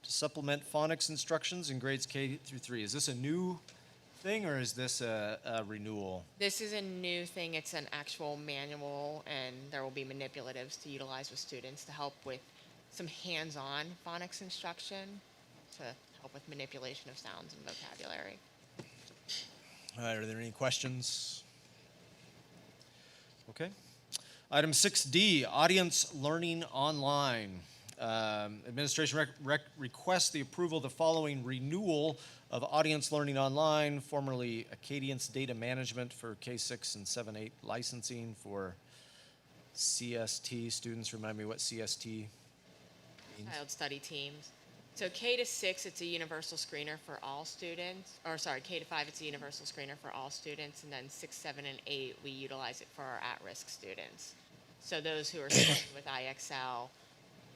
to supplement phonics instructions in grades K through 3. Is this a new thing or is this a renewal? This is a new thing. It's an actual manual, and there will be manipulatives to utilize with students to help with some hands-on phonics instruction to help with manipulation of sounds and vocabulary. All right, are there any questions? Okay. Item 6D, audience learning online. Administration requests the approval of the following renewal of audience learning online, formerly Acadience Data Management for K-6 and 7-8 licensing for CST. Students, remind me what CST means. Child study teams. So K to 6, it's a universal screener for all students, or sorry, K to 5, it's a universal screener for all students, and then 6, 7, and 8, we utilize it for our at-risk students. So those who are studying with IXL,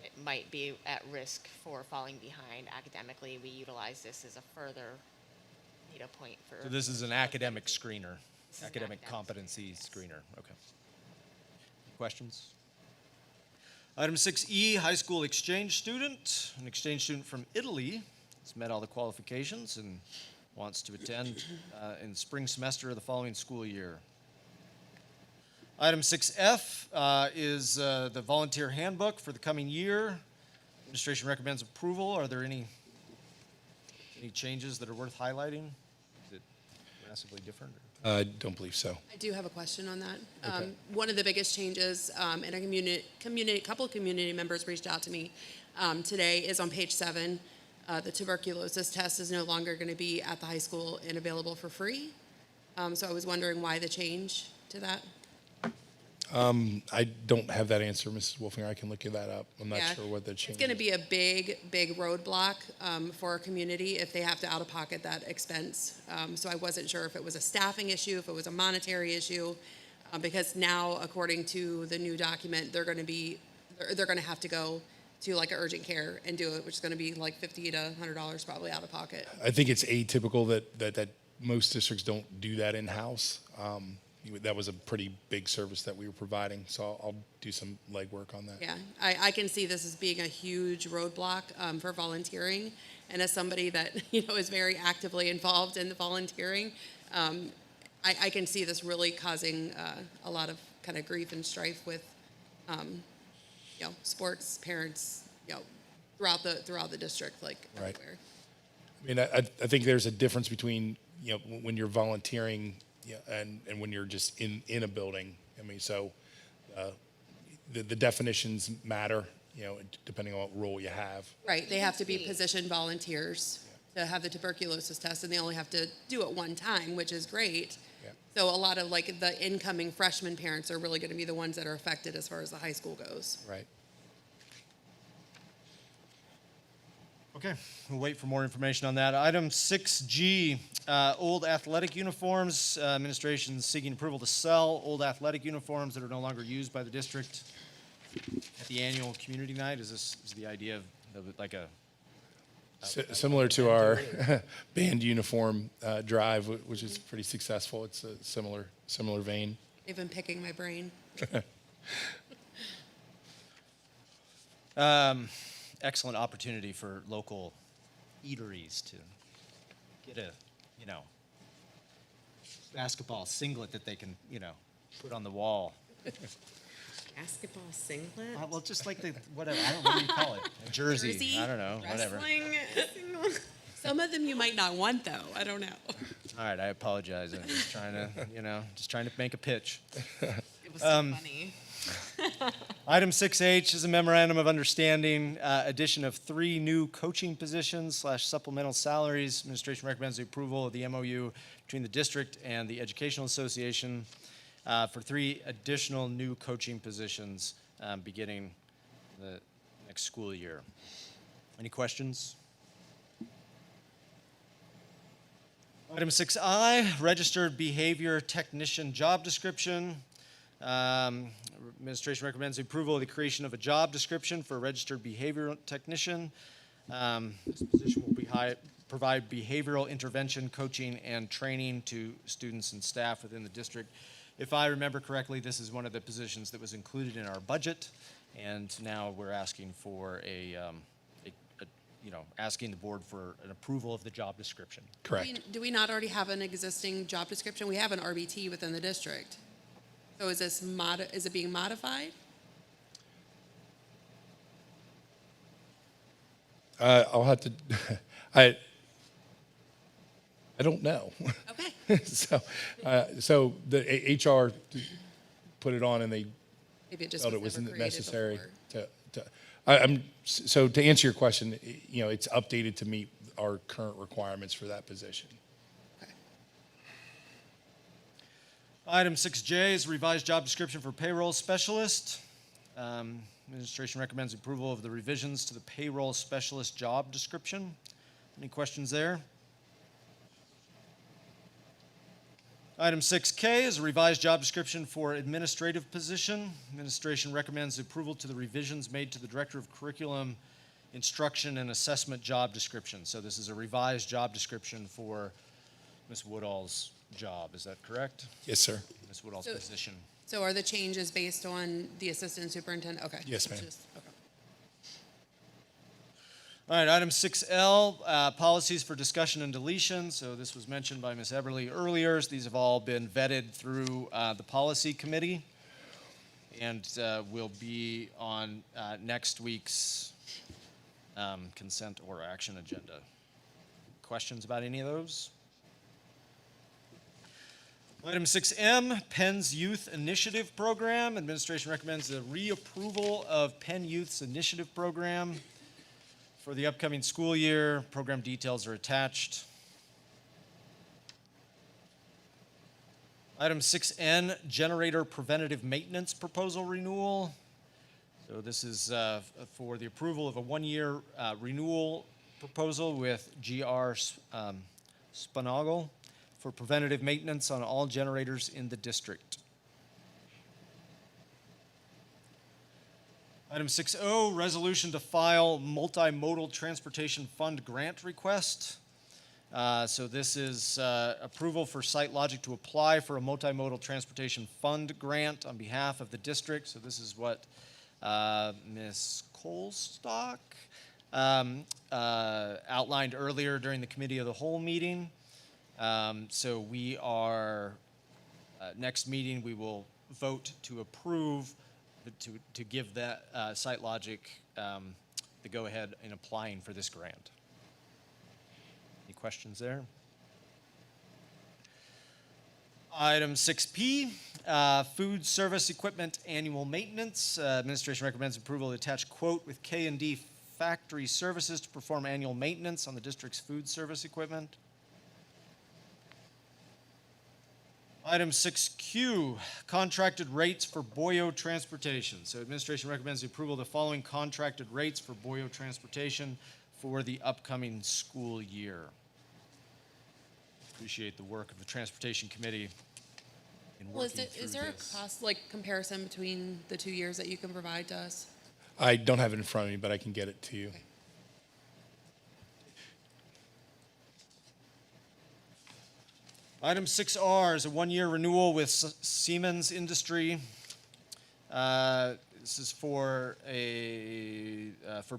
it might be at risk for falling behind academically. We utilize this as a further data point for. So this is an academic screener, This is an academic academic competency screener, yes. screener. Okay. Questions? Item 6E, high school exchange student. An exchange student from Italy has met all the qualifications and wants to attend in spring semester of the following school year. Item 6F is the volunteer handbook for the coming year. Administration recommends approval. Are there any changes that are worth highlighting? Is it massively different? I don't believe so. I do have a question on that. Okay. One of the biggest changes, and a couple of community members reached out to me today, is on page 7. The tuberculosis test is no longer going to be at the high school and available for free. So I was wondering why the change to that. I don't have that answer, Mrs. Wolfinger. I can look that up. I'm not Yeah. sure what the change It's going to is. be a big roadblock for our community if they have to out-of-pocket that expense. So I wasn't sure if it was a staffing issue, if it was a monetary issue, because now, according to the new document, they're going to have to go to like urgent care and do it, which is going to be like $50 to $100 probably out of pocket. I think it's atypical that most districts don't do that in-house. That was a pretty big service that we were providing, so I'll do some legwork on that. Yeah, I can see this as being a huge roadblock for volunteering. And as somebody that, is very actively involved in the volunteering, I can see this really causing a lot of kind of grief and strife with, sports parents, throughout the district, like Right. everywhere. I mean, I think there's a difference between, when you're volunteering and when you're just in a building. I mean, so the definitions matter, depending on what role you have. Right, they have to be positioned volunteers to have the tuberculosis test, and they only have to do it one time, which is great. Yeah. So a lot of like the incoming freshman parents are really going to be the ones that are affected as far as the high school goes. Right. Okay, we'll wait for more information on that. Item 6G, old athletic uniforms. Administration is seeking approval to sell old athletic uniforms that are no longer used by the district at the annual community night. Is the idea of it like a? Similar to our band uniform drive, which is pretty successful. It's a similar vein. They've been picking my brain. Excellent opportunity for local eateries to get a, basketball singlet that they can, put on the wall. Basketball singlet? Well, just like whatever, I don't know what do you call it? A jersey. Jersey? I don't know, whatever. Wrestling singlet? Some of them you might not want, though. I don't know. All right, I apologize. I'm just trying to, just trying to make a pitch. It was so funny. Item 6H is a memorandum of understanding, addition of 3 new coaching positions / supplemental salaries. Administration recommends the approval of the MOU between the district and the Educational Association for 3 additional new coaching positions beginning the next school year. Any questions? Item 6I, registered behavior technician job description. Administration recommends the approval of the creation of a job description for a registered behavioral technician. This position will provide behavioral intervention, coaching, and training to students and staff within the district. If I remember correctly, this is one of the positions that was included in our budget, and now we're asking for asking the board for an approval of the job description. Correct. Do we not already have an existing job description? We have an RBT within the district. So is this is it being modified? I'll have to, I don't know. Okay. So the HR put it on and they Maybe it just felt was it wasn't never created necessary before. so to answer your question, it's updated to meet our current requirements for that position. Okay. Item 6J is revised job description for payroll specialist. Administration recommends approval of the revisions to the payroll specialist job description. Any questions there? Item 6K is a revised job description for administrative position. Administration recommends approval to the revisions made to the Director of Curriculum, Instruction, and Assessment job description. So this is a revised job description for Ms. Woodall's job. Is that correct? Yes, sir. Ms. Woodall's So- position. So are the changes based on the assistant superintendent? Okay. Yes, ma'am. Okay. All right, item 6L, policies for discussion and deletion. So this was mentioned by Ms. Eberly earlier. These have all been vetted through the policy committee and will be on next week's consent or action agenda. Questions about any of those? Item 6M, Penn's Youth Initiative Program. Administration recommends the reapproval of Penn Youth's Initiative Program for the upcoming school year. Program details are attached. Item 6N, Generator Preventative Maintenance Proposal Renewal. So this is for the approval of a 1-year renewal proposal with GR Spanagle for preventative maintenance on all generators in the district. Item 6O, resolution to file multimodal transportation fund grant request. So this is approval for SiteLogic to apply for a multimodal transportation fund grant on behalf of the district. So this is what Ms. Colstock outlined earlier during the Committee of the Whole meeting. So we are, next meeting, we will vote to approve, to give that SiteLogic the go-ahead in applying for this grant. Any questions there? Item 6P, food service equipment annual maintenance. Administration recommends approval of the attached quote with K&D Factory Services to perform annual maintenance on the district's food service equipment. Item 6Q, contracted rates for Boyo Transportation. So administration recommends the approval of the following contracted rates for Boyo Transportation for the upcoming school year. Appreciate the work of the Transportation Committee in Well, working through is there this. a cost, like, comparison between the 2 years that you can provide to us? I don't have it in front of me, but I can get it to you. Item 6R is a 1-year renewal with Siemens Industry. This is for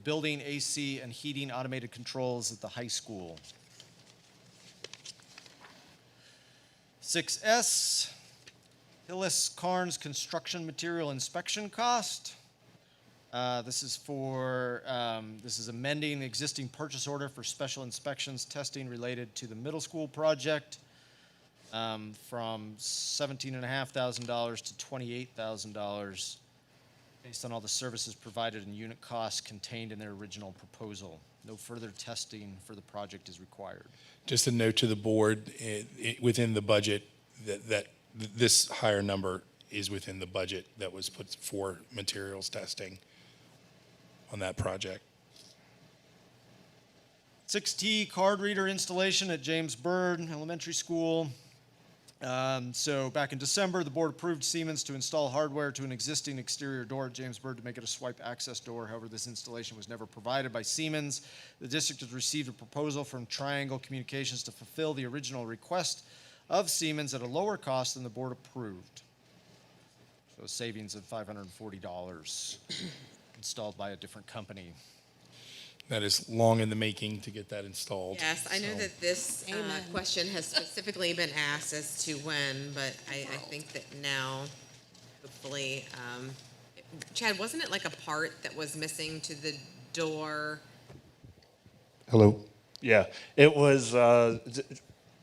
building AC and heating automated controls at the high school. 6S, Hillis Carnes Construction Material Inspection Cost. This is amending the existing purchase order for special inspections testing related to the middle school project from $17,500 to $28,000 based on all the services provided and unit costs contained in their original proposal. No further testing for the project is required. Just a note to the board, within the budget, that this higher number is within the budget that was put for materials testing on that project. 6T card reader installation at James Byrd Elementary School. So back in December, the board approved Siemens to install hardware to an existing exterior door at James Byrd to make it a swipe access door. However, this installation was never provided by Siemens. The district has received a proposal from Triangle Communications to fulfill the original request of Siemens at a lower cost than the board approved. So a savings of $540 installed by a different company. That is long in the making to get that installed. Yes, I know so. that this Amen. question has specifically been asked as to when, but I think that now, hopefully, Chad, wasn't it like a part that was missing to the door? Hello. Yeah, it was,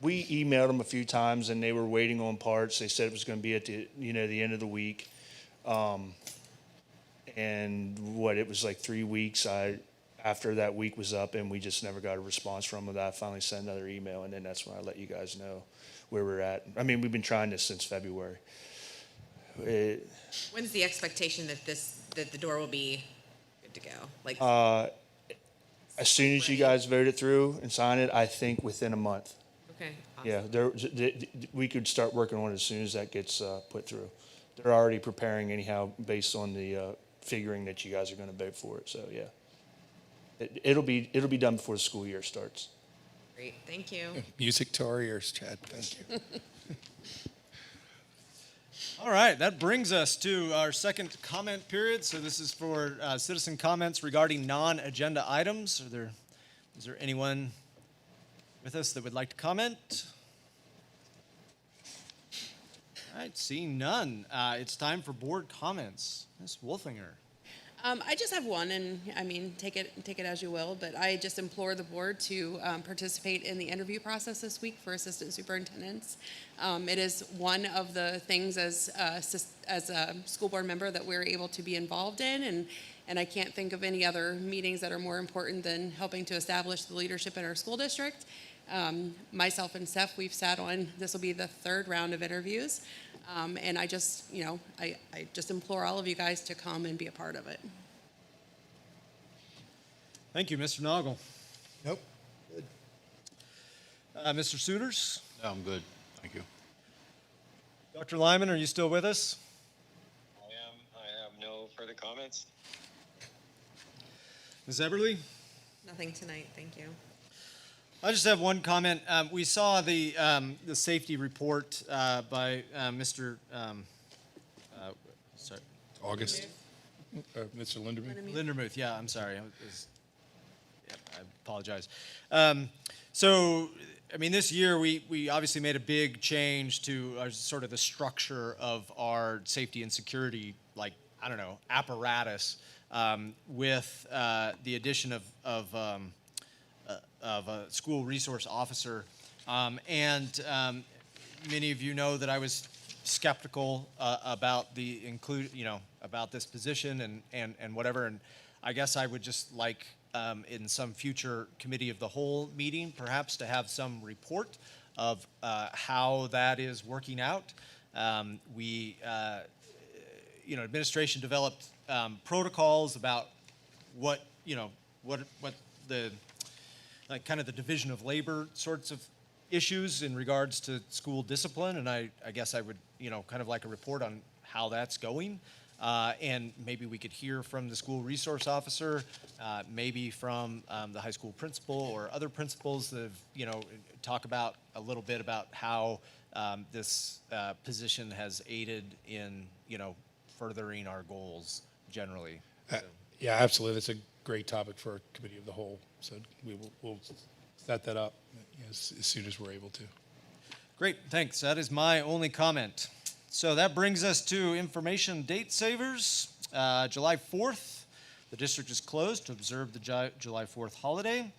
we emailed them a few times and they were waiting on parts. They said it was going to be at the, the end of the week. And it was like 3 weeks. After that week was up and we just never got a response from them, I finally sent another email and then that's when I let you guys know where we're at. I mean, we've been trying this since February. When's the expectation that the door will be good to go? Like, As soon as you guys vote it through and sign it, I think within a month. okay. Awesome. Yeah, we could start working on it as soon as that gets put through. They're already preparing anyhow based on the figuring that you guys are going to vote for it. So yeah, it'll be done before the school year starts. Great, thank you. Music to our ears, Chad. Thank you. All right, that brings us to our second comment period. So this is for citizen comments regarding non-agenda items. Is there anyone with us that would like to comment? All right, seeing none, it's time for board comments. Ms. Wolfinger. I just have one, and I mean, take it as you will, but I just implore the board to participate in the interview process this week for assistant superintendents. It is one of the things as a school board member that we're able to be involved in, and I can't think of any other meetings that are more important than helping to establish the leadership in our school district. Myself and Steph, we've sat on, this will be the third round of interviews. And I just, I just implore all of you guys to come and be a part of it. Thank you, Mr. Noggle. Nope. Mr. Suiters? No, I'm good. Thank you. Dr. Lyman, are you still with us? I am. I have no further comments. Ms. Eberly? Nothing tonight, thank you. I just have one comment. We saw the safety report by Mr. Sorry, August. Mr. Linderman. Lindermuth. Yeah, I'm sorry. I apologize. So, I mean, this year we obviously made a big change to sort of the structure of our safety and security, like, I don't know, apparatus with the addition of a school resource officer. And many of you know that I was skeptical about about this position and whatever. And I guess I would just like in some future committee of the whole meeting, perhaps to have some report of how that is working out. Administration developed protocols about what the like kind of the division of labor sorts of issues in regards to school discipline, and I guess I would, kind of like a report on how that's going, and maybe we could hear from the school resource officer, maybe from the high school principal or other principals that have, talk about a little bit about how this position has aided in, furthering our goals generally. Yeah, absolutely. That's a great topic for a committee of the whole. So we'll set that up as soon as we're able to. Great, thanks. That is my only comment. So that brings us to information date savers. July 4th, the district is closed to observe the July 4th holiday.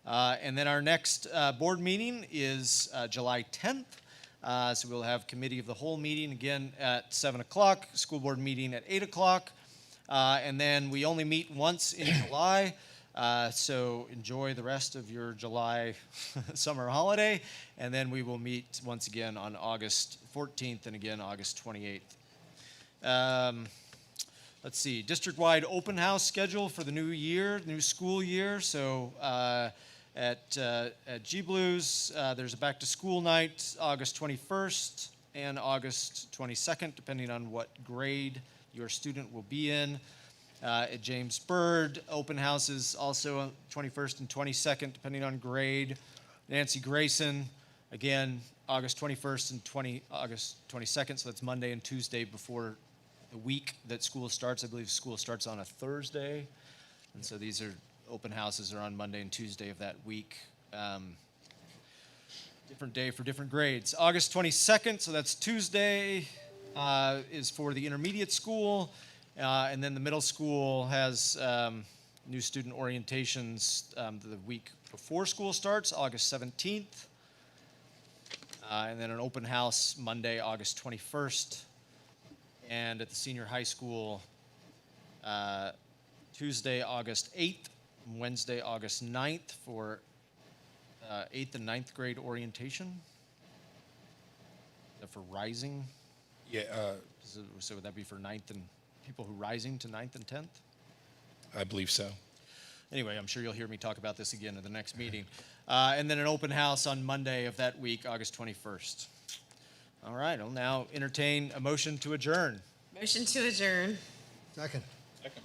And then our next board meeting is July 10th. So we'll have committee of the whole meeting again at 7 o'clock, school board meeting at 8 o'clock. And then we only meet once in July. So enjoy the rest of your July summer holiday. And then we will meet once again on August 14th and again August 28th. Let's see, district-wide open house schedule for the new year, new school year. So at G Blues, there's a back-to-school night, August 21st and August 22nd, depending on what grade your student will be in. At James Byrd, open houses also 21st and 22nd, depending on grade. Nancy Grayson, again, August 21st and August 22nd, so that's Monday and Tuesday before the week that school starts. I believe school starts on a Thursday, and so these are open houses are on Monday and Tuesday of that week. Different day for different grades. August 22nd, so that's Tuesday, is for the intermediate school. And then the middle school has new student orientations the week before school starts, August 17th. And then an open house Monday, August 21st. And at the senior high school, Tuesday, August 8th, and Wednesday, August 9th for 8th and 9th grade orientation. Is that for rising? Yeah, So would that be for 9th and people who rising to 9th and 10th? I believe so. Anyway, I'm sure you'll hear me talk about this again at the next meeting. And then an open house on Monday of that week, August 21st. All right, I'll now entertain a motion to adjourn. Motion to adjourn. Second. Second.